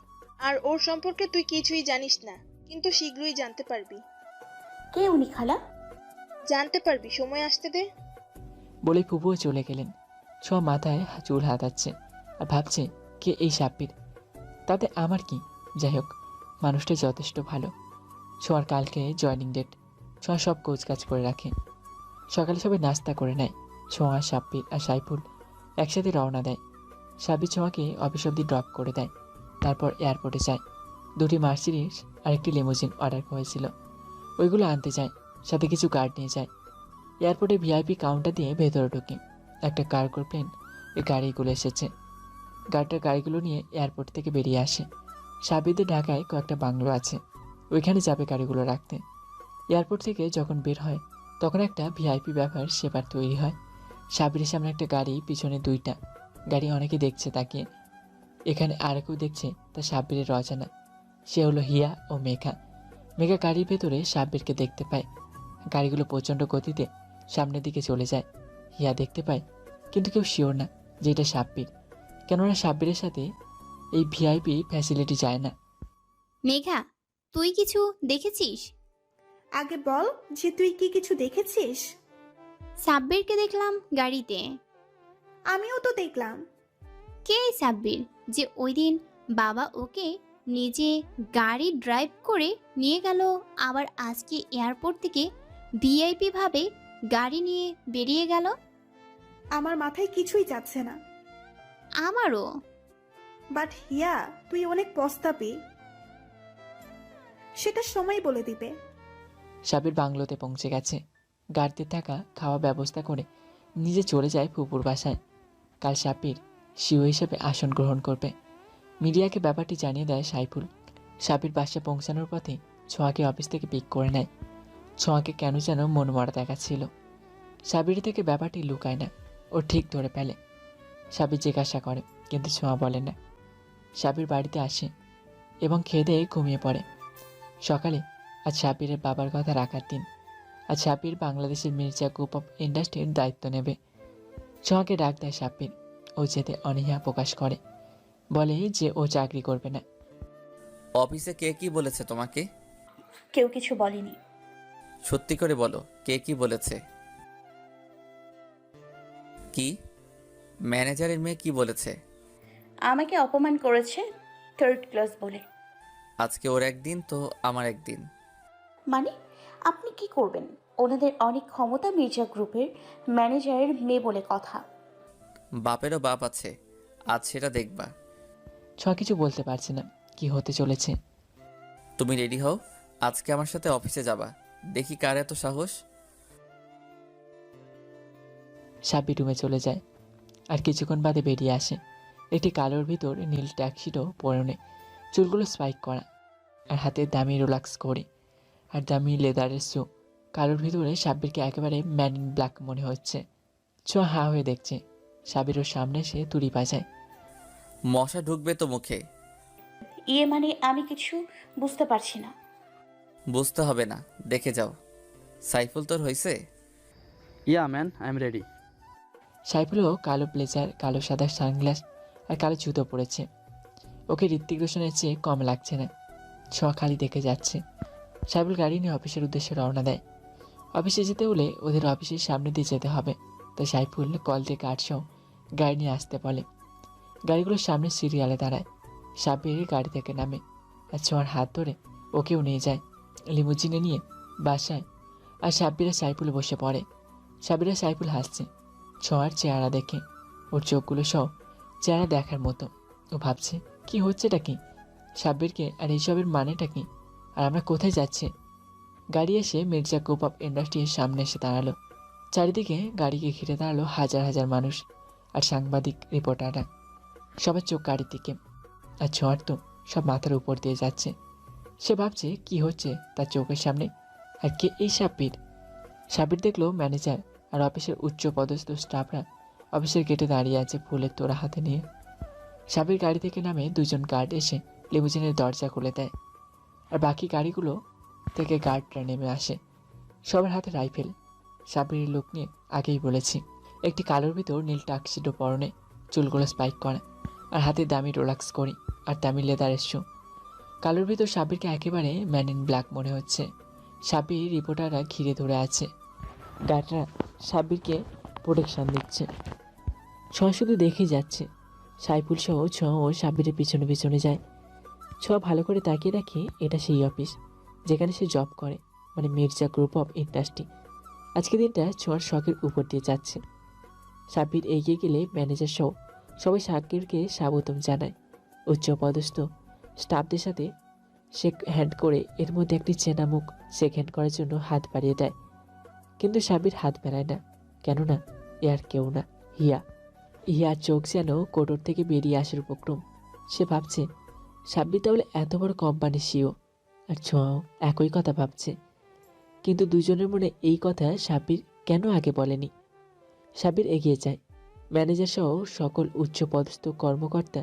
আর ওর সম্পর্কে তুই কিছুই জানিস না, কিন্তু শীঘ্রই জানতে পারবি। কে উনি খালা? জানতে পারবি, সময় আসতে দে। বলে ফুপুও চলে গেলেন। ছোঁয়া মাথায় চুল হাতাচ্ছে আর ভাবছে কে এই সাব্বির, তাতে আমার কি। যাই হোক, মানুষটা যথেষ্ট ভালো। ছোঁয়ার কালকে জয়েনিং ডেট। ছোঁয়া সব কোচকাজ করে রাখে। সকালে সবাই নাস্তা করে নেয়। ছোঁয়া, সাব্বির আর সাইফুল একসাথে রওনা দেয়। সাব্বির ছোঁয়াকে অফিস অব্দি ড্রপ করে দেয়। তারপর এয়ারপোর্টে যায়। 2টি মার্সিডিজ আর একটি লিমোজিন অর্ডার করেছিল, ওইগুলো আনতে যায়। সাথে কিছু গার্ড নিয়ে যায়। এয়ারপোর্টে ভিআইপি কাউন্টার দিয়ে ভেতরে ঢুকে একটা কার্গো প্লেন এই গাড়িগুলো এসেছে। গার্ডটার গাড়িগুলো নিয়ে এয়ারপোর্ট থেকে বেরিয়ে আসে। সাব্বিরদের ঢাকায় কয়েকটা বাংলো আছে, ওইখানে যাবে গাড়িগুলো রাখতে। এয়ারপোর্ট থেকে যখন বের হয় তখন একটা ভিআইপি ব্যাপার সেবার তৈরি হয়। সাব্বিরের সামনে একটা গাড়ি, পিছনে 2টা গাড়ি। অনেকে দেখছে তাকিয়ে। এখানে আর কেউ দেখছে, তা সাব্বিরের অজানা। সে হলো হিয়া ও মেঘা। মেঘা গাড়ির ভেতরে সাব্বিরকে দেখতে পায়। গাড়িগুলো প্রচণ্ড গতিতে সামনের দিকে চলে যায়। হিয়া দেখতে পায়, কিন্তু কেউ শিওর না যে এটা সাব্বির, কেননা সাব্বিরের সাথে এই ভিআইপি ফ্যাসিলিটি যায় না। মেঘা, তুই কিছু দেখেছিস? আগে বল যে তুই কি কিছু দেখেছিস? সাব্বিরকে দেখলাম গাড়িতে। আমিও তো দেখলাম। কে এই সাব্বির যে ওই দিন বাবা ওকে নিজে গাড়ি ড্রাইভ করে নিয়ে গেল, আবার আজকে এয়ারপোর্ট থেকে ভিআইপি ভাবে গাড়ি নিয়ে বেরিয়ে গেল? আমার মাথায় কিছুই যাচ্ছে না। আমারও। বাট হিয়া, তুই অনেক পস্তাবি, সেটা সময় বলে দিবে। সাব্বির বাংলোতে পৌঁছে গেছে। গাড়িতে থাকা খাওয়া ব্যবস্থা করে নিজে চলে যায় ফুপুর বাসায়। কাল সাব্বির সিও হিসেবে আসন গ্রহণ করবে। মিডিয়াকে ব্যাপারটি জানিয়ে দেয় সাইফুল। সাব্বির বাসায় পৌঁছানোর পথে ছোঁয়াকে অফিস থেকে পিক করে নেয়। ছোঁয়াকে কেন যেন মনমরা দেখাচ্ছিল। সাবির থেকে ব্যাপারটি লুকায় না, ও ঠিক ধরে ফেলে। সাবির জিজ্ঞাসা করে, কিন্তু ছোঁয়া বলে না। সাবির বাড়িতে আসে এবং খেয়ে দিয়ে ঘুমিয়ে পড়ে। সকালে আজ সাবিরের বাবার কথা রাখার দিন। আজ সাবির বাংলাদেশের মির্জা গ্রুপ অফ ইন্ডাস্ট্রির দায়িত্ব নেবে। ছোঁয়াকে ডাক দেয় সাবির। ও যেতে অনীহা প্রকাশ করে, বলে যে ও চাকরি করবে না। অফিসে কে কি বলেছে তোমাকে? কেউ কিছু বলেনি। সত্যি করে বলো, কে কি বলেছে? কি? ম্যানেজারের মেয়ে কি বলেছে? আমাকে অপমান করেছে থার্ড ক্লাস বলে। আজকে ওর একদিন তো আমার একদিন। মানে আপনি কি করবেন? ওনাদের অনেক ক্ষমতা, মির্জা গ্রুপের ম্যানেজারের মেয়ে বলে কথা। বাপেরও বাপ আছে, আজ সেটা দেখবা। ছোঁয়া কিছু বলতে পারছে না, কি হতে চলেছে। তুমি রেডি হও, আজকে আমার সাথে অফিসে যাবা। দেখি কার এত সাহস। সাব্বির রুমে চলে যায় আর কিছুক্ষণ বাদে বেরিয়ে আসে। একটি কালোর ভিতর নীল ট্যাক্সিডো পরনে, চুলগুলো স্পাইক করা আর হাতে দামি রোলাক্স করে আর দামি লেদারের শু। কালোর ভিতরে সাব্বিরকে একেবারে ম্যান ইন ব্ল্যাক মনে হচ্ছে। ছোঁয়া হা হয়ে দেখছে। সাব্বির ওর সামনে এসে তুড়ি বাজায়। মশা ঢুকবে তো মুখে। ইয়ে মানে আমি কিছু বুঝতে পারছি না। বুঝতে হবে না, দেখে যাও। সাইফুল তোর হয়েছে? ইয়া ম্যান, আই এম রেডি। সাইফুলও কালো ব্লেজার, কালো সাদা সানগ্লাস আর কালো জুতো পরেছে। ওকে ঋত্বিক রোশনের চেয়ে কম লাগছে না। ছোঁয়া খালি দেখে যাচ্ছে। সাইফুল গাড়ি নিয়ে অফিসের উদ্দেশ্যে রওনা দেয়। অফিসে যেতে হলে ওদের অফিসের সামনে দিয়ে যেতে হবে, তাই সাইফুল কল দিয়ে কার্ডসহ গাড়ি নিয়ে আসতে বলে। গাড়িগুলোর সামনে সিরিয়ালে দাঁড়ায়। সাব্বির গাড়ি থেকে নামে আর ছোঁয়ার হাত ধরে ওকেও নিয়ে যায় লিমুজিনে নিয়ে বাসায়। আর সাব্বির সাইফুল বসে পড়ে। সাব্বির সাইফুল হাসছে ছোঁয়ার চেহারা দেখে। ওর চোখগুলো সব চেহারা দেখার মতো। ও ভাবছে, কি হচ্ছেটা কি সাব্বিরকে, আর এইসবের মানেটা কি, আর আমরা কোথায় যাচ্ছি। গাড়ি এসে মির্জা গ্রুপ অফ ইন্ডাস্ট্রির সামনে এসে দাঁড়ালো। চারিদিকে গাড়িকে ঘিরে দাঁড়ালো হাজার হাজার মানুষ আর সাংবাদিক, রিপোর্টাররা। সবার চোখ গাড়ির দিকে। আর ছোঁয়ার তো সব মাথার উপর দিয়ে যাচ্ছে। সে ভাবছে কি হচ্ছে তার চোখের সামনে, আর কে এই সাব্বির। সাব্বির দেখলো ম্যানেজার আর অফিসের উচ্চ পদস্থ স্টাফরা অফিসের গেটে দাঁড়িয়ে আছে ফুলের তোড়া হাতে নিয়ে। সাব্বির গাড়ি থেকে নামে দুজন গার্ড এসে লিমুজিনের দরজা খুলে দেয়। আর বাকি গাড়িগুলো থেকে গার্ডরা নেমে আসে, সবার হাতে রাইফেল। সাব্বিরের লোক নিয়ে আগেই বলেছি। একটি কালোর ভিতর নীল টাক্সিডো পরনে, চুলগুলো স্পাইক করা আর হাতে দামি রোলাক্স করি আর দামি লেদারের শু। কালোর ভিতর সাব্বিরকে একেবারে ম্যান ইন ব্ল্যাক মনে হচ্ছে। সাব্বির রিপোর্টাররা ঘিরে ধরে আছে। গার্ডরা সাব্বিরকে প্রোটেকশন দিচ্ছে। ছোঁয়া শুধু দেখে যাচ্ছে। সাইফুল সহ ছোঁয়াও সাব্বিরের পিছনে পিছনে যায়। ছোঁয়া ভালো করে তাকিয়ে দেখে এটা সেই অফিস যেখানে সে জব করে, মানে মির্জা গ্রুপ অফ ইন্ডাস্ট্রি। আজকে দিনটা ছোঁয়ার শখের উপর দিয়ে যাচ্ছে। সাব্বির এগিয়ে গেলে ম্যানেজার সহ সবাই সাব্বিরকে স্বাগতম জানায়। উচ্চপদস্থ স্টাফদের সাথে শেক হ্যান্ড করে এর মধ্যে একটি চেনা মুখ শেক হ্যান্ড করার জন্য হাত বাড়িয়ে দেয়। কিন্তু সাব্বির হাত বাড়ায় না, কেননা এ আর কেউ না, হিয়া। হিয়ার চোখ যেন কোটর থেকে বেরিয়ে আসার উপক্রম। সে ভাবছে সাব্বির তাহলে এত বড় কোম্পানির সিও, আর ছোঁয়াও একই কথা ভাবছে। কিন্তু দুজনের মনে এই কথা সাব্বির কেন আগে বলেনি। সাব্বির এগিয়ে যায়। ম্যানেজার সহ সকল উচ্চপদস্থ কর্মকর্তা,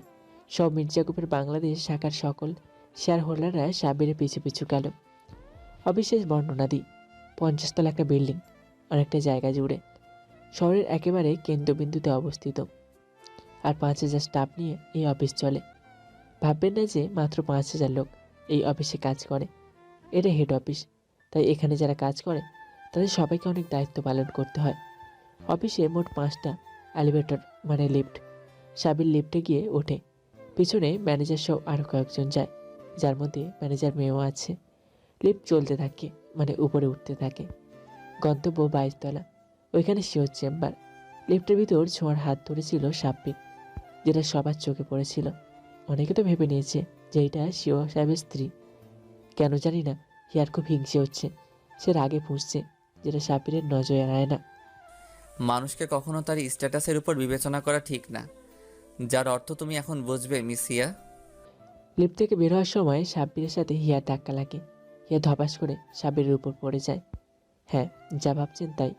সব মির্জা গ্রুপের বাংলাদেশ শাখার সকল শেয়ার হোল্ডাররা সাব্বিরের পিছু পিছু গেল। অবিশেষ বর্ণনা দিই, 50 তলা একটা বিল্ডিং, অনেকটা জায়গা জুড়ে, শহরের একেবারে কেন্দ্রবিন্দুতে অবস্থিত। আর 5000 স্টাফ নিয়ে এই অফিস চলে। ভাববেন না যে মাত্র 5000 লোক এই অফিসে কাজ করে। এটা হেড অফিস, তাই এখানে যারা কাজ করে তাদের সবাইকে অনেক দায়িত্ব পালন করতে হয়। অফিসে মোট 5টা এলিভেটর, মানে লিফট। সাব্বির লিফটে গিয়ে ওঠে। পিছনে ম্যানেজার সহ আরও কয়েকজন যায়, যার মধ্যে ম্যানেজার মেয়েও আছে। লিফট চলতে থাকে, মানে উপরে উঠতে থাকে। গন্তব্য 22 তলা, ওইখানে শিওর চেম্বার। লিফটের ভিতর ছোঁয়ার হাত ধরেছিল সাব্বির, যেটা সবার চোখে পড়েছিল। অনেকে তো ভেবে নিয়েছে যে এটা শিও সাহেবের স্ত্রী। কেন জানি না হিয়ার খুব হিংসে হচ্ছে। সে রাগে ফুঁসছে, যেটা সাব্বিরের নজরে এড়ায় না। মানুষকে কখনো তার স্ট্যাটাসের উপর বিবেচনা করা ঠিক না, যার অর্থ তুমি এখন বুঝবে মিস হিয়া। লিফট থেকে বের হওয়ার সময় সাব্বিরের সাথে হিয়ার ধাক্কা লাগে। হিয়া ধপাস করে সাব্বিরের উপর পড়ে যায়। হ্যাঁ, যা ভাবছেন তাই।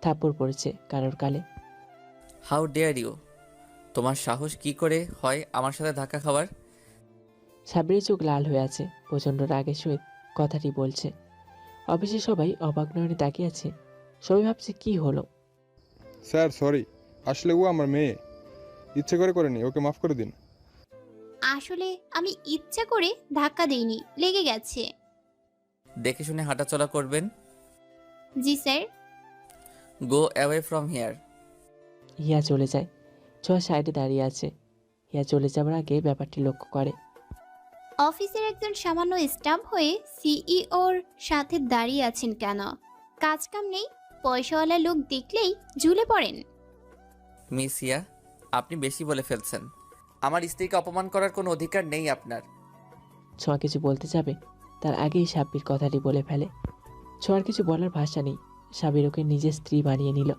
থাপ্পড় পড়েছে কারোর গালে। হাউ ডেয়ার ইউ, তোমার সাহস কি করে হয় আমার সাথে ধাক্কা খাওয়ার? সাব্বিরের চোখ লাল হয়ে আছে, প্রচণ্ড রাগের সহিত কথাটি বলছে। অফিসে সবাই অবাক নয়নে তাকিয়ে আছে। সবাই ভাবছে কি হলো। স্যার সরি, আসলে ও আমার মেয়ে, ইচ্ছে করে করেনি, ওকে মাফ করে দিন। আসলে আমি ইচ্ছা করে ধাক্কা দেইনি, লেগে গেছে। দেখে শুনে হাঁটাচলা করবেন। জি sir. Go away from here. Hiya চলে যায়। ছোঁয়া সাইডে দাঁড়িয়ে আছে। হিয়া চলে যাবার আগে ব্যাপারটি লক্ষ্য করে। অফিসের একজন সামান্য স্টাফ হয়ে সিইওর সাথে দাঁড়িয়ে আছেন কেন? কাজ কাম নেই, পয়সাওয়ালা লোক দেখলেই ঝুলে পড়েন। মিস হিয়া, আপনি বেশি বলে ফেলছেন। আমার স্ত্রীকে অপমান করার কোনো অধিকার নেই আপনার। ছোঁয়া কিছু বলতে যাবে, তার আগেই সাব্বির কথাটি বলে ফেলে। ছোঁয়ার কিছু বলার ভাষা নেই। সাব্বির ওকে নিজের স্ত্রী বানিয়ে নিল,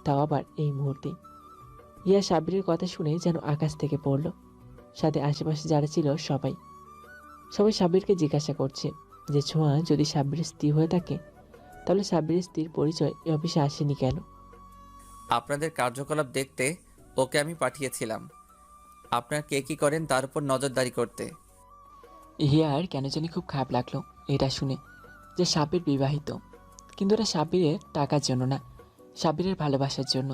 তাও আবার এই মুহূর্তে। হিয়া সাব্বিরের কথা শুনে যেন আকাশ থেকে পড়ল। সাথে আশেপাশে যারা ছিল সবাই সাব্বিরকে জিজ্ঞাসা করছে যে ছোঁয়া যদি সাব্বিরের স্ত্রী হয়ে থাকে তাহলে সাব্বিরের স্ত্রীর পরিচয় এ অফিসে আসেনি কেন? আপনাদের কার্যকলাপ দেখতে ওকে আমি পাঠিয়েছিলাম, আপনার কে কি করেন তার উপর নজরদারি করতে। হিয়ার কেন জানি খুব খারাপ লাগলো এটা শুনে যে সাব্বির বিবাহিত, কিন্তু এটা সাব্বিরের টাকার জন্য না, সাব্বিরের ভালোবাসার জন্য।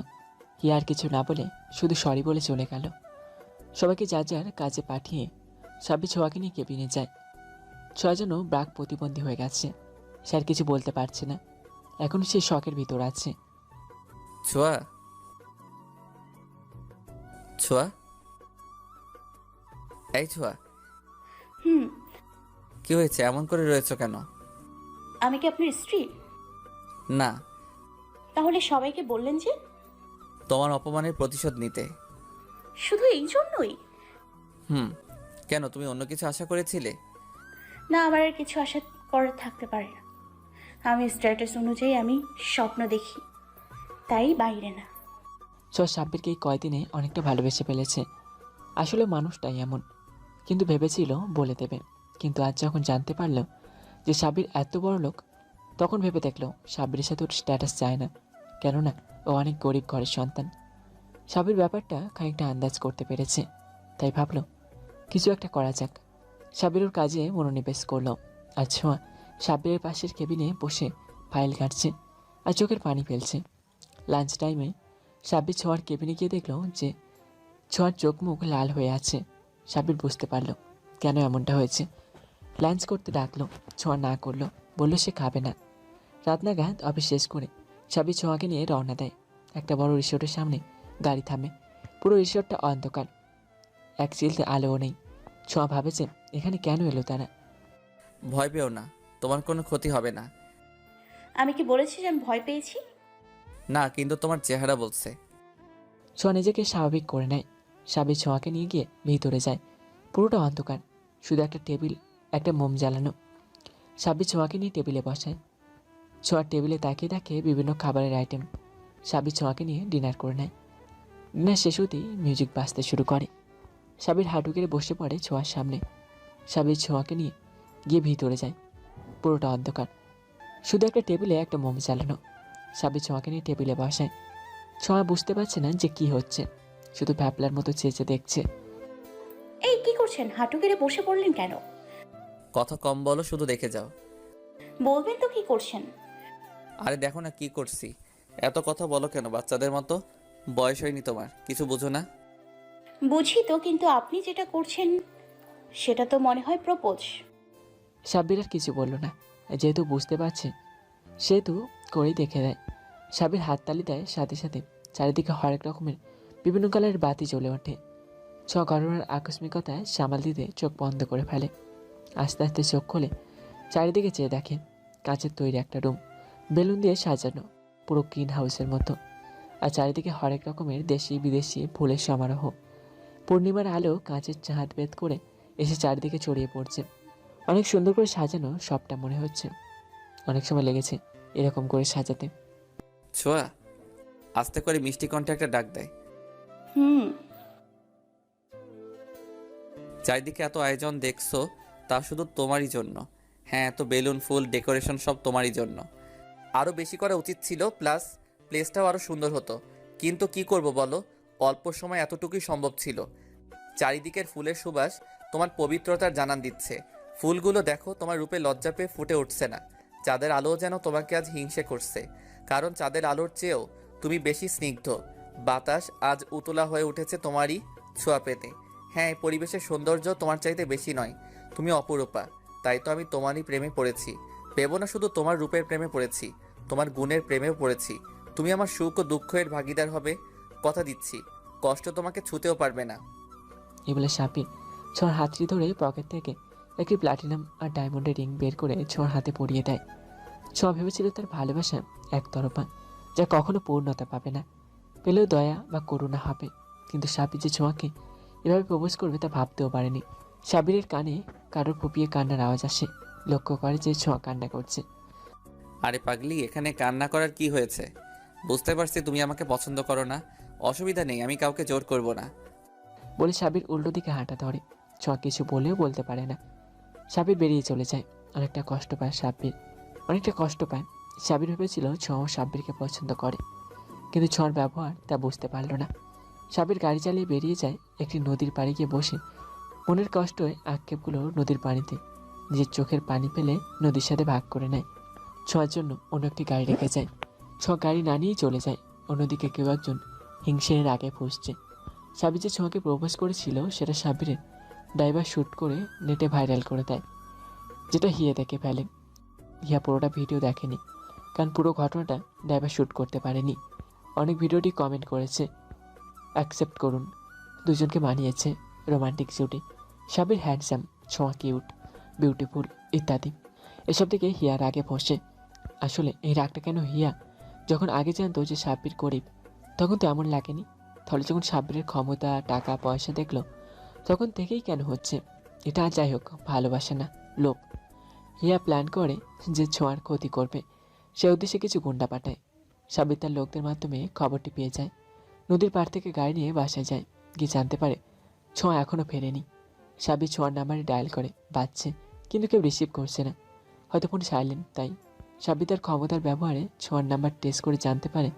হিয়ার কিছু না বলে শুধু সরি বলে চলে গেল। সবাইকে যার যার কাজে পাঠিয়ে সাব্বির ছোঁয়াকে নিয়ে কেবিনে যায়। ছোঁয়া যেন ব্রাক প্রতিবন্ধী হয়ে গেছে, সে আর কিছু বলতে পারছে না। এখন সে শখের ভিতর আছে। ছোঁয়া, ছোঁয়া, এই ছোঁয়া, হুম। কি হয়েছে, এমন করে রয়েছো কেন? আমি কি আপনার স্ত্রী? না। তাহলে সবাইকে বললেন যে? তোমার অপমানের প্রতিশোধ নিতে। শুধু এই জন্যই? কেন, তুমি অন্য কিছু আশা করেছিলে? না, আমার আর কিছু আশা করার থাকতে পারে না। আমি স্ট্যাটাস অনুযায়ী আমি স্বপ্ন দেখি, তাই বাইরে না। ছোঁয়া সাব্বিরকে এই কয়দিনে অনেকটা ভালোবেসে ফেলেছে। আসলে মানুষটাই এমন। কিন্তু ভেবেছিল বলে দেবে, কিন্তু আজ যখন জানতে পারল যে সাব্বির এত বড় লোক, তখন ভেবে দেখলো সাব্বিরের সাথে ওর স্ট্যাটাস চায় না, কেননা ও অনেক গরিব ঘরের সন্তান। সাব্বির ব্যাপারটা খানিকটা আন্দাজ করতে পেরেছে, তাই ভাবলো কিছু একটা করা যাক। সাব্বির ওর কাজে মনোনিবেশ করলো, আর ছোঁয়া সাব্বিরের পাশের কেবিনে বসে ফাইল ঘাঁটছে আর চোখের পানি ফেলছে। লাঞ্চ টাইমে সাব্বির ছোঁয়ার কেবিনে গিয়ে দেখলো যে ছোঁয়ার চোখ মুখ লাল হয়ে আছে। সাব্বির বুঝতে পারলো কেন এমনটা হয়েছে। লাঞ্চ করতে ডাকলো, ছোঁয়া না করলো, বলল সে খাবে না। রাত নাগাদ অফিস শেষ করে সাব্বির ছোঁয়াকে নিয়ে রওনা দেয়। একটা বড় রিসোর্টের সামনে গাড়ি থামে। পুরো রিসোর্টটা অন্ধকার, এক চিলতে আলোও নেই। ছোঁয়া ভাবে যে এখানে কেন এলো তারা। ভয় পেও না, তোমার কোনো ক্ষতি হবে না। আমি কি বলেছি যে আমি ভয় পেয়েছি? না, কিন্তু তোমার চেহারা বলছে। ছোঁয়া নিজেকে স্বাভাবিক করে নেয়। সাব্বির ছোঁয়াকে নিয়ে গিয়ে ভিতরে যায়। পুরোটা অন্ধকার, শুধু একটা টেবিল, একটা মোম জ্বালানো। সাব্বির ছোঁয়াকে নিয়ে টেবিলে বসায়। ছোঁয়ার টেবিলে তাকিয়ে দেখে বিভিন্ন খাবারের আইটেম। সাব্বির ছোঁয়াকে নিয়ে ডিনার করে নেয়। ডিনার শেষ হতেই মিউজিক বাজতে শুরু করে। সাব্বির হাঁটু গেড়ে বসে পড়ে ছোঁয়ার সামনে। সাব্বির ছোঁয়াকে নিয়ে গিয়ে ভিতরে যায়। পুরোটা অন্ধকার, শুধু একটা টেবিলে একটা মোম জ্বালানো। সাব্বির ছোঁয়াকে নিয়ে টেবিলে বসায়। ছোঁয়া বুঝতে পারছে না যে কি হচ্ছে, শুধু ভ্যাপলার মতো চেঁচে দেখছে। এই কি করছেন? হাঁটু গেড়ে বসে পড়লেন কেন? কথা কম বলো, শুধু দেখে যাও। বলবেন তো কি করছেন? আরে দেখো না কি করছি। এত কথা বলো কেন বাচ্চাদের মতো? বয়স হয়নি তোমার, কিছু বুঝো না? বুঝি তো, কিন্তু আপনি যেটা করছেন সেটা তো মনে হয় প্রপোজ। সাব্বির আর কিছু বলল না, যেহেতু বুঝতে পারছে সেহেতু করেই দেখে দেয়। সাব্বির হাততালি দেয়, সাথে সাথে চারিদিকে হরেক রকমের বিভিন্ন কালারের বাতি জ্বলে ওঠে। ঘটনার আকস্মিকতায় সামাল দিতে চোখ বন্ধ করে ফেলে। আস্তে আস্তে চোখ খোলে, চারিদিকে চেয়ে দেখে কাঁচের তৈরি একটা রুম, বেলুন দিয়ে সাজানো, পুরো গ্রিন হাউসের মতো। আর চারিদিকে হরেক রকমের দেশি বিদেশি ফুলের সমারোহ। পূর্ণিমার আলো কাঁচের চাঁদ ভেদ করে এসে চারিদিকে ছড়িয়ে পড়ছে। অনেক সুন্দর করে সাজানো সবটা মনে হচ্ছে। অনেক সময় লেগেছে এরকম করে সাজাতে। ছোঁয়া আস্তে করে মিষ্টি কণ্ঠে একটা ডাক দেয়। চারিদিকে এত আয়োজন দেখছো, তা শুধু তোমারই জন্য। হ্যাঁ, এত বেলুন ফুল ডেকোরেশন সব তোমারই জন্য। আরও বেশি করা উচিত ছিল, প্লাস প্লেসটাও আরও সুন্দর হতো, কিন্তু কি করব বলো, অল্প সময় এতটুকুই সম্ভব ছিল। চারিদিকের ফুলের সুবাস তোমার পবিত্রতার জানান দিচ্ছে। ফুলগুলো দেখো, তোমার রূপে লজ্জা পেয়ে ফুটে উঠছে না। চাঁদের আলো যেন তোমাকে আজ হিংসে করছে, কারণ চাঁদের আলোর চেয়েও তুমি বেশি স্নিগ্ধ। বাতাস আজ উতলা হয়ে উঠেছে তোমারই ছোঁয়া পেতে। হ্যাঁ, এই পরিবেশের সৌন্দর্য তোমার চাইতে বেশি নয়, তুমি অপরূপা। তাই তো আমি তোমারই প্রেমে পড়েছি। ভেবো না শুধু তোমার রূপের প্রেমে পড়েছি, তোমার গুণের প্রেমেও পড়েছি। তুমি আমার সুখ ও দুঃখের ভাগিদার হবে, কথা দিচ্ছি। কষ্ট তোমাকে ছুতেও পারবে না। এই বলে সাব্বির ছোঁয়ার হাতটি ধরে পকেট থেকে একটি প্লাটিনাম আর ডায়মন্ডের রিং বের করে ছোঁয়ার হাতে পরিয়ে দেয়। ছোঁয়া ভেবেছিল তার ভালোবাসা একতরফা, যা কখনো পূর্ণতা পাবে না, পেলেও দয়া বা করুণা হবে। কিন্তু সাব্বির যে ছোঁয়াকে এভাবে প্রপোজ করবে তা ভাবতেও পারেনি। সাব্বিরের কানে কারোর ফুপিয়ে কান্নার আওয়াজ আসে। লক্ষ্য করে যে ছোঁয়া কান্না করছে। আরে পাগলি, এখানে কান্না করার কি হয়েছে? বুঝতে পারছি তুমি আমাকে পছন্দ করো না, অসুবিধা নেই, আমি কাউকে জোর করব না। বলে সাব্বির উল্টো দিকে হাঁটা ধরে। ছোঁয়া কিছু বলেও বলতে পারে না। সাব্বির বেরিয়ে চলে যায়। অনেকটা কষ্ট পায় সাব্বির, অনেকটা কষ্ট পায়। সাব্বির ভেবেছিল ছোঁয়া সাব্বিরকে পছন্দ করে, কিন্তু ছোঁয়ার ব্যবহার তা বুঝতে পারল না। সাব্বির গাড়ি চালিয়ে বেরিয়ে যায়। একটি নদীর পাড়ে গিয়ে বসে মনের কষ্টে আক্ষেপগুলো নদীর পানিতে নিজের চোখের পানি ফেলে নদীর সাথে ভাগ করে নেয়। ছোঁয়ার জন্য অন্য একটি গাড়ি রেখে যায়। ছোঁয়া গাড়ি না নিয়েই চলে যায়। অন্যদিকে কেউ একজন হিংসের আগে ফুসছে। সাব্বির যে ছোঁয়াকে প্রপোজ করেছিল সেটা সাব্বিরের ড্রাইভার শ্যুট করে নেটে ভাইরাল করে দেয়, যেটা হিয়া দেখে ফেলে। হিয়া পুরোটা ভিডিও দেখেনি, কারণ পুরো ঘটনাটা ড্রাইভার শ্যুট করতে পারেনি। অনেক ভিডিওটি কমেন্ট করেছে, অ্যাকসেপ্ট করুন, দুজনকে মানিয়েছে, রোমান্টিক জুটি, সাব্বির হ্যান্ডসাম, ছোঁয়া কিউট, বিউটিফুল ইত্যাদি। এসব থেকে হিয়ার আগে ফসে। আসলে এই রাগটা কেন হিয়া যখন আগে জানতো যে সাব্বির গরিব তখন তো এমন লাগেনি, তাহলে যখন সাব্বিরের ক্ষমতা, টাকা পয়সা দেখলো তখন থেকেই কেন হচ্ছে? এটা যাই হোক, ভালোবাসা না, লোভ। হিয়া প্ল্যান করে যে ছোঁয়ার ক্ষতি করবে, সে উদ্দেশ্যে কিছু গুন্ডা পাঠায়। সাব্বির তার লোকদের মাধ্যমে খবরটি পেয়ে যায়। নদীর পাড় থেকে গাড়ি নিয়ে বাসায় যায়। গিয়ে জানতে পারে ছোঁয়া এখনও ফেরেনি। সাব্বির ছোঁয়ার নাম্বারে ডায়াল করে, বাজছে, কিন্তু কেউ রিসিভ করছে না, হয়তো ফোন সাইলেন্ট। তাই সাব্বির তার ক্ষমতার ব্যবহারে ছোঁয়ার নাম্বার টেস্ট করে জানতে পারে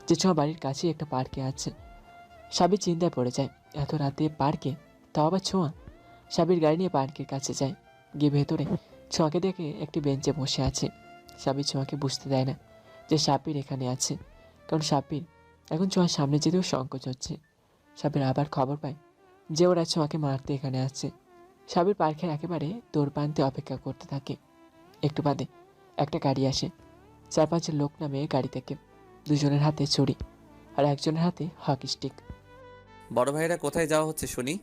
যে ছোঁয়া বাড়ির কাছেই একটা পার্কে আছে। সাব্বির চিন্তায় পড়ে যায়, এত রাতে পার্কে, তাও আবার ছোঁয়া। সাব্বির গাড়ি নিয়ে পার্কের কাছে যায়। গিয়ে ভেতরে ছোঁয়াকে দেখে একটি বেঞ্চে বসে আছে। সাব্বির ছোঁয়াকে বুঝতে দেয় না যে সাব্বির এখানে আছে, কারণ সাব্বির এখন ছোঁয়ার সামনে যেতেও সংকোচ হচ্ছে। সাব্বির আবার খবর পায় যে ওরা ছোঁয়াকে মারতে এখানে আসছে। সাব্বির পার্কের একেবারে দৌড়পান্তে অপেক্ষা করতে থাকে। একটু বাদে একটা গাড়ি আসে। 4-5 লোক নামে গাড়ি থেকে। দুজনের হাতে ছুরি আর একজনের হাতে হকি স্টিক। বড় ভাইরা কোথায় যাওয়া হচ্ছে শুনি?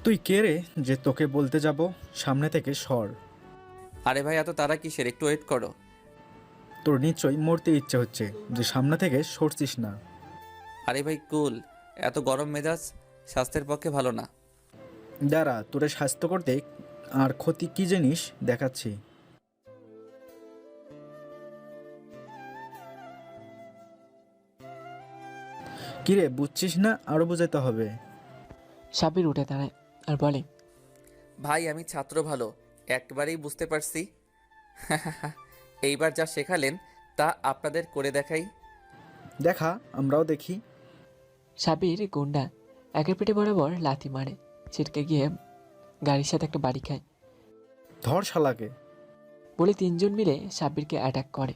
তুই কে রে যে তোকে বলতে যাব? সামনে থেকে সর। আরে ভাই, এত তারা কিসের, একটু ওয়েট করো। তোর নিশ্চয়ই মরতে ইচ্ছে হচ্ছে যে সামনে থেকে সরছিস না। আরে ভাই কুল, এত গরম মেজাজ স্বাস্থ্যের পক্ষে ভালো না। দাঁড়া, তোরে স্বাস্থ্য করতে আর ক্ষতি কি জিনিস দেখাচ্ছি। কিরে, বুঝছিস না? আরো বোঝাতে হবে। সাব্বির উঠে দাঁড়ায় আর বলে, ভাই আমি ছাত্র ভালো, একবারেই বুঝতে পারছি। এইবার যা শেখালেন তা আপনাদের করে দেখাই। দেখা, আমরাও দেখি। সাব্বির গুন্ডা একের পেটে বরাবর লাথি মারে, ছিটকে গিয়ে গাড়ির সাথে একটা বাড়ি খায়। ধর শালাকে বলে 3 জন মিলে সাব্বিরকে অ্যাটাক করে।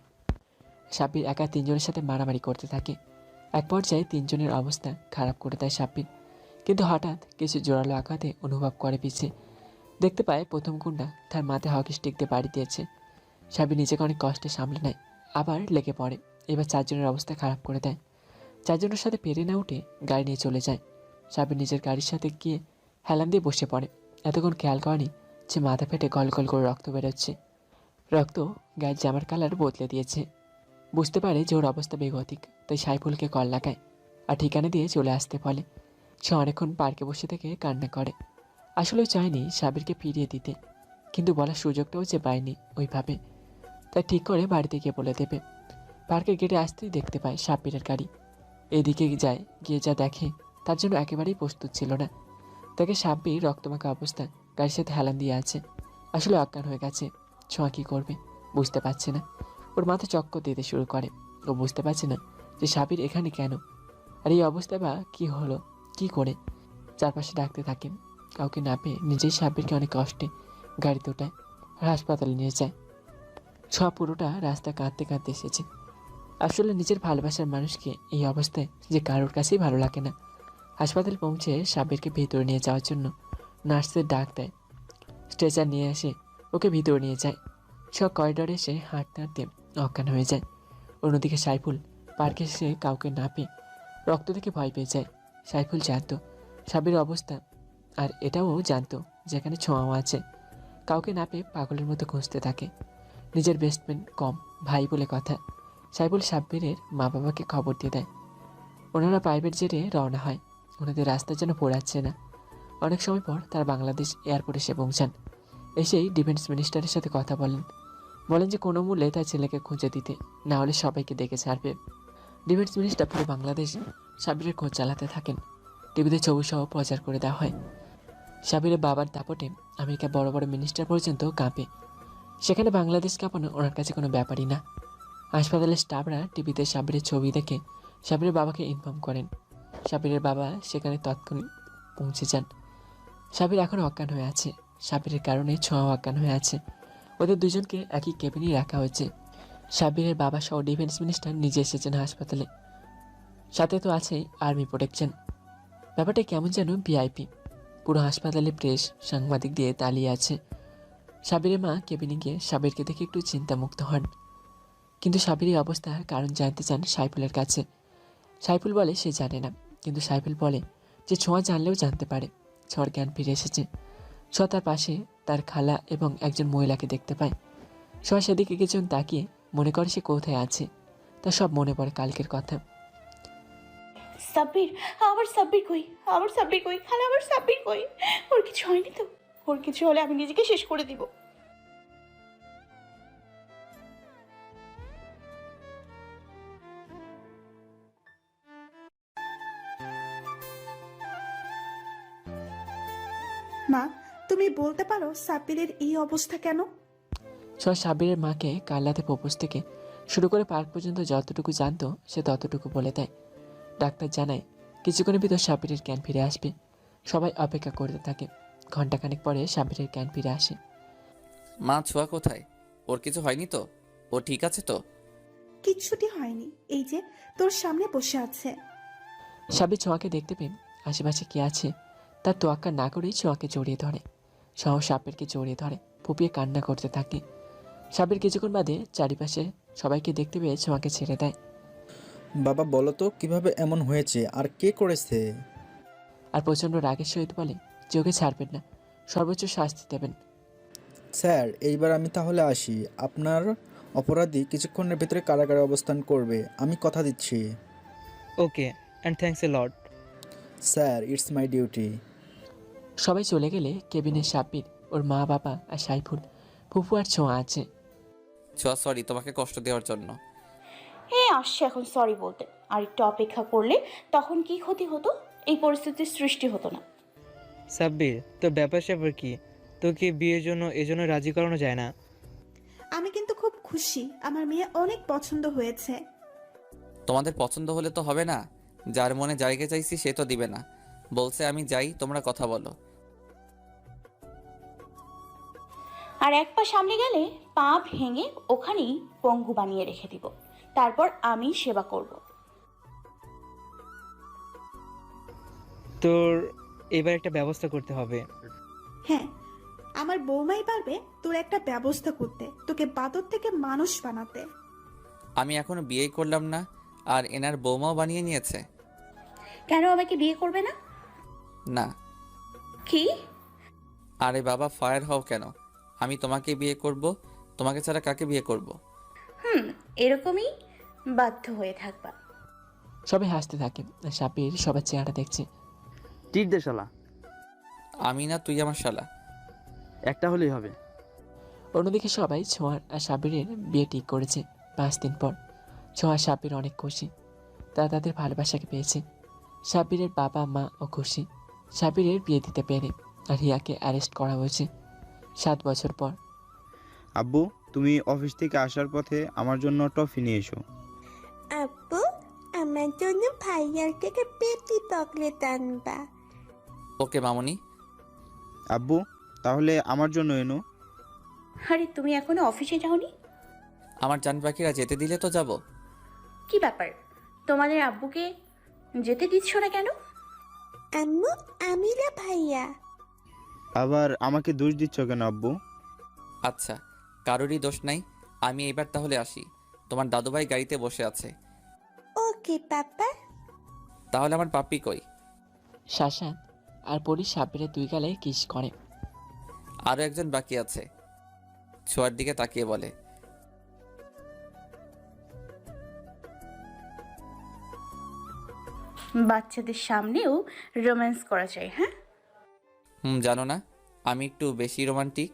সাব্বির একা 3 জনের সাথে মারামারি করতে থাকে। এক পর্যায়ে 3 জনের অবস্থা খারাপ করে দেয় সাব্বির, কিন্তু হঠাৎ কিছু জোরালো আঘাতে অনুভব করে পিছে। দেখতে পায় প্রথম গুন্ডা তার মাথায় হকি স্টিক দিয়ে বাড়ি দিয়েছে। সাব্বির নিজেকে অনেক কষ্টে সামলে নেয়, আবার লেগে পড়ে। এবার 4 জনের অবস্থা খারাপ করে দেয়। 4 জনের সাথে পেরে না উঠে গাড়ি নিয়ে চলে যায়। সাব্বির নিজের গাড়ির সাথে গিয়ে হেলান দিয়ে বসে পড়ে। এতক্ষণ খেয়াল করেনি যে মাথা ফেটে গল গল করে রক্ত বেরোচ্ছে। রক্ত গায়ের জামার কালার বদলে দিয়েছে। বুঝতে পারে যে ওর অবস্থা বেগতিক, তাই সাইফুলকে কল লাগায় আর ঠিকানা দিয়ে চলে আসতে বলে। সে অনেকক্ষণ পার্কে বসে থেকে কান্না করে। আসলেও চায়নি সাব্বিরকে ফিরিয়ে দিতে, কিন্তু বলার সুযোগটাও যে পায়নি ওইভাবে। তাই ঠিক করে বাড়িতে গিয়ে বলে দেবে। পার্কের গেটে আসতেই দেখতে পায় সাব্বিরের গাড়ি। এদিকে যায়, গিয়ে যা দেখে তার জন্য একেবারেই প্রস্তুত ছিল না। তাকে সাব্বির রক্তমাখা অবস্থা গাড়ির সাথে হেলান দিয়ে আছে। আসলে অজ্ঞান হয়ে গেছে। ছোঁয়া কী করবে বুঝতে পারছে না। ওর মাথা চক্কর দিতে শুরু করে। ও বুঝতে পারছে না যে সাবির এখানে কেন, আর এই অবস্থায় বা কি হলো, কি করে। চারপাশে ডাকতে থাকেন, কাউকে না পেয়ে নিজেই সাবিরকে অনেক কষ্টে গাড়িতে ওঠায় আর হাসপাতালে নিয়ে যায়। ছোঁয়া পুরোটা রাস্তা কাঁদতে কাঁদতে এসেছে। আসলে নিজের ভালোবাসার মানুষকে এই অবস্থায় যে কারোর কাছেই ভালো লাগে না। হাসপাতালে পৌঁছে সাবিরকে ভিতরে নিয়ে যাওয়ার জন্য নার্সের ডাক দেয়। স্ট্রেচার নিয়ে এসে ওকে ভিতরে নিয়ে যায়। সব করিডরে এসে হাঁটতে হাঁটতে অজ্ঞান হয়ে যায়। অন্যদিকে সাইফুল পার্কে এসে কাউকে না পেয়ে রক্ত দেখে ভয় পেয়ে যায়। সাইফুল জানতো সাবির অবস্থা, আর এটাও জানতো যেখানে ছোঁয়াও আছে। কাউকে না পেয়ে পাগলের মতো খুঁজতে থাকে। নিজের বেস্ট ফ্রেন্ড কম ভাই বলে কথা। সাইফুল সাব্বিরের মা বাবাকে খবর দিয়ে দেয়। ওনারা প্রাইভেট জেটে রওনা হয়। ওনাদের রাস্তা যেন পোড়াচ্ছে না। অনেক সময় পর তারা বাংলাদেশ এয়ারপোর্টে এসে পৌঁছান। এসেই ডিফেন্স মিনিস্টারের সাথে কথা বলেন যে কোনো মূল্যে তার ছেলেকে খুঁজে দিতে, না হলে সবাইকে দেখে ছাড়বে। ডিফেন্স মিনিস্টার পুরো বাংলাদেশ সাবিরের খোঁজ চালাতে থাকেন। টিভিতে ছবি সহ প্রচার করে দেওয়া হয়। সাবিরের বাবার দাপটে আমেরিকা বড় বড় মিনিস্টার পর্যন্ত কাঁপে। সেখানে বাংলাদেশ কাঁপানো ওনার কাছে কোনো ব্যাপারই না। হাসপাতালের স্টাফরা টিভিতে সাবিরের ছবি দেখে সাবিরের বাবাকে ইনফর্ম করেন। সাবিরের বাবা সেখানে তৎক্ষণাৎ পৌঁছে যান। সাবির এখন অজ্ঞান হয়ে আছে। সাবিরের কারণে ছোঁয়াও অজ্ঞান হয়ে আছে। ওদের দুজনকে একই কেবিনেই রাখা হয়েছে। সাবিরের বাবা সহ ডিফেন্স মিনিস্টার নিজে এসেছেন হাসপাতালে। সাথে তো আছেই আর্মি প্রোটেকশন। ব্যাপারটা কেমন যেন ভিআইপি। পুরো হাসপাতালে প্রেস সাংবাদিক দিয়ে তালিয়ে আছে। সাবিরের মা কেবিনে গিয়ে সাবিরকে দেখে একটু চিন্তামুক্ত হন, কিন্তু সাবিরের অবস্থার কারণ জানতে চান সাইফুলের কাছে। সাইফুল বলে সে জানে না, কিন্তু সাইফুল বলে যে ছোঁয়া জানলেও জানতে পারে। ছোঁয়ার জ্ঞান ফিরে এসেছে। ছোঁয়া তার পাশে তার খালা এবং একজন মহিলাকে দেখতে পায়। ছোঁয়া সেদিকে কিছুক্ষণ তাকিয়ে মনে করে সে কোথায় আছে। তার সব মনে পড়ে কালকের কথা। সাব্বির, আমার সাব্বির কই, আমার সাব্বির কই, খালা আমার সাব্বির কই? ওর কিছু হয়নি তো? ওর কিছু হলে আমি নিজেকে শেষ করে দিব। মা, তুমি বলতে পারো সাব্বিরের এই অবস্থা কেন? ছোঁয়া সাবিরের মাকে কাল রাতে প্রপোজ থেকে শুরু করে পার্ক পর্যন্ত যতটুকু জানতো সে ততটুকু বলে দেয়। ডাক্তার জানায় কিছুক্ষণের ভিতর সাবিরের জ্ঞান ফিরে আসবে। সবাই অপেক্ষা করতে থাকে। ঘণ্টাখানেক পরে সাবিরের জ্ঞান ফিরে আসে। মা, ছোঁয়া কোথায়? ওর কিছু হয়নি তো? ও ঠিক আছে তো? কিচ্ছুটি হয়নি, এই যে তোর সামনে বসে আছে। সাবির ছোঁয়াকে দেখতে পেয়ে আশেপাশে কে আছে তার তোয়াক্কা না করেই ছোঁয়াকে জড়িয়ে ধরে। ছোঁয়াও সাবিরকে জড়িয়ে ধরে, ফুপিয়ে কান্না করতে থাকে। সাবির কিছুক্ষণ বাদে চারিপাশে সবাইকে দেখতে পেয়ে ছোঁয়াকে ছেড়ে দেয়। বাবা বলো তো কিভাবে এমন হয়েছে আর কে করেছে? আর প্রচণ্ড রাগের সহিত বলে যে ওকে ছাড়বেন না, সর্বোচ্চ শাস্তি দেবেন। স্যার, এইবার আমি তাহলে আসি। আপনার অপরাধী কিছুক্ষণের ভিতরে কারাগারে অবস্থান করবে, আমি কথা দিচ্ছি। Okay, and thanks a lot. Sir, it's my duty. সবাই চলে গেলে কেবিনে সাব্বির, ওর মা বাবা আর সাইফুল, ফুফু আর ছোঁয়া আছে। ছোঁয়া, সরি তোমাকে কষ্ট দেওয়ার জন্য। আসছে এখন সরি বলতে। আর একটু অপেক্ষা করলে তখন কি ক্ষতি হতো? এই পরিস্থিতির সৃষ্টি হতো না। সাব্বির, তোর ব্যাপার স্যাপার কি? তোকে বিয়ের জন্য এজন্য রাজি করানো যায় না? আমি কিন্তু খুব খুশি, আমার মেয়ে অনেক পছন্দ হয়েছে। তোমাদের পছন্দ হলে তো হবে না। যার মনে জায়গা চাইছি সে তো দিবে না। বলছে আমি যাই, তোমরা কথা বলো। আর এক পা সামনে গেলে পা ভেঙে ওখানেই পঙ্গু বানিয়ে রেখে দিব। তারপর আমি সেবা করব। তোর এবার একটা ব্যবস্থা করতে হবে। হ্যাঁ, আমার বৌমাই পারবে তোর একটা ব্যবস্থা করতে, তোকে বাদর থেকে মানুষ বানাতে। আমি এখনো বিয়ে করলাম না, আর এনার বৌমাও বানিয়ে নিয়েছে। কেন আমাকে বিয়ে করবে না? না। কি? আরে বাবা, ফায়ার হও কেন? আমি তোমাকে বিয়ে করব। তোমাকে ছাড়া কাকে বিয়ে করব? এরকমই বাধ্য হয়ে থাকবা। সবাই হাসতে থাকে। সাব্বির সবার চেহারা দেখছে। টিট দে শালা। আমি না, তুই আমার শালা। একটা হলেই হবে। অন্যদিকে সবাই ছোঁয়ার আর সাব্বিরের বিয়ে ঠিক করেছে 5 দিন পর। ছোঁয়া সাব্বির অনেক খুশি, তারা তাদের ভালোবাসাকে পেয়েছে। সাব্বিরের বাবা মা ও খুশি সাব্বিরের বিয়ে দিতে পেরে। আর হিয়াকে অ্যারেস্ট করা হয়েছে 7 বছর পর। আব্বু, তুমি অফিস থেকে আসার পথে আমার জন্য টফি নিয়ে এসো। আব্বু, আমার জন্য ভাইয়ার থেকে পেটি চকলেট আনবা। ওকে মামুনি। আব্বু তাহলে আমার জন্য এনো। আরে তুমি এখনো অফিসে যাওনি? আমার জান পাখিরা যেতে দিলে তো যাব। কি ব্যাপার, তোমাদের আব্বুকে যেতে দিচ্ছ না কেন? আম্মু আমি না ভাইয়া। আবার আমাকে দোষ দিচ্ছ কেন আব্বু? আচ্ছা, কারোরই দোষ নাই। আমি এবার তাহলে আসি। তোমার দাদুভাই গাড়িতে বসে আছে। ওকে পাপা। তাহলে আমার পাপ্পি কই? শাসান আর পরি সাব্বিরের দুই গালে কিস করে। আরও একজন বাকি আছে। ছোঁয়ার দিকে তাকিয়ে বলে, বাচ্চাদের সামনেও রোম্যান্স করা যায়, হ্যাঁ? জানো না আমি একটু বেশি রোমান্টিক।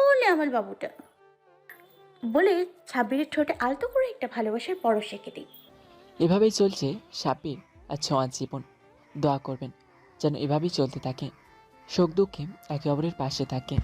ওলে আমার বাবুটা, বলে ছাব্বিরের ঠোঁটে আলতো করে একটা ভালোবাসার পরশ এঁকে দিই। এভাবেই চলছে সাব্বির আর ছোঁয়ার জীবন। দোয়া করবেন যেন এভাবেই চলতে থাকে, সুখ দুঃখে একে অপরের পাশে থাকে।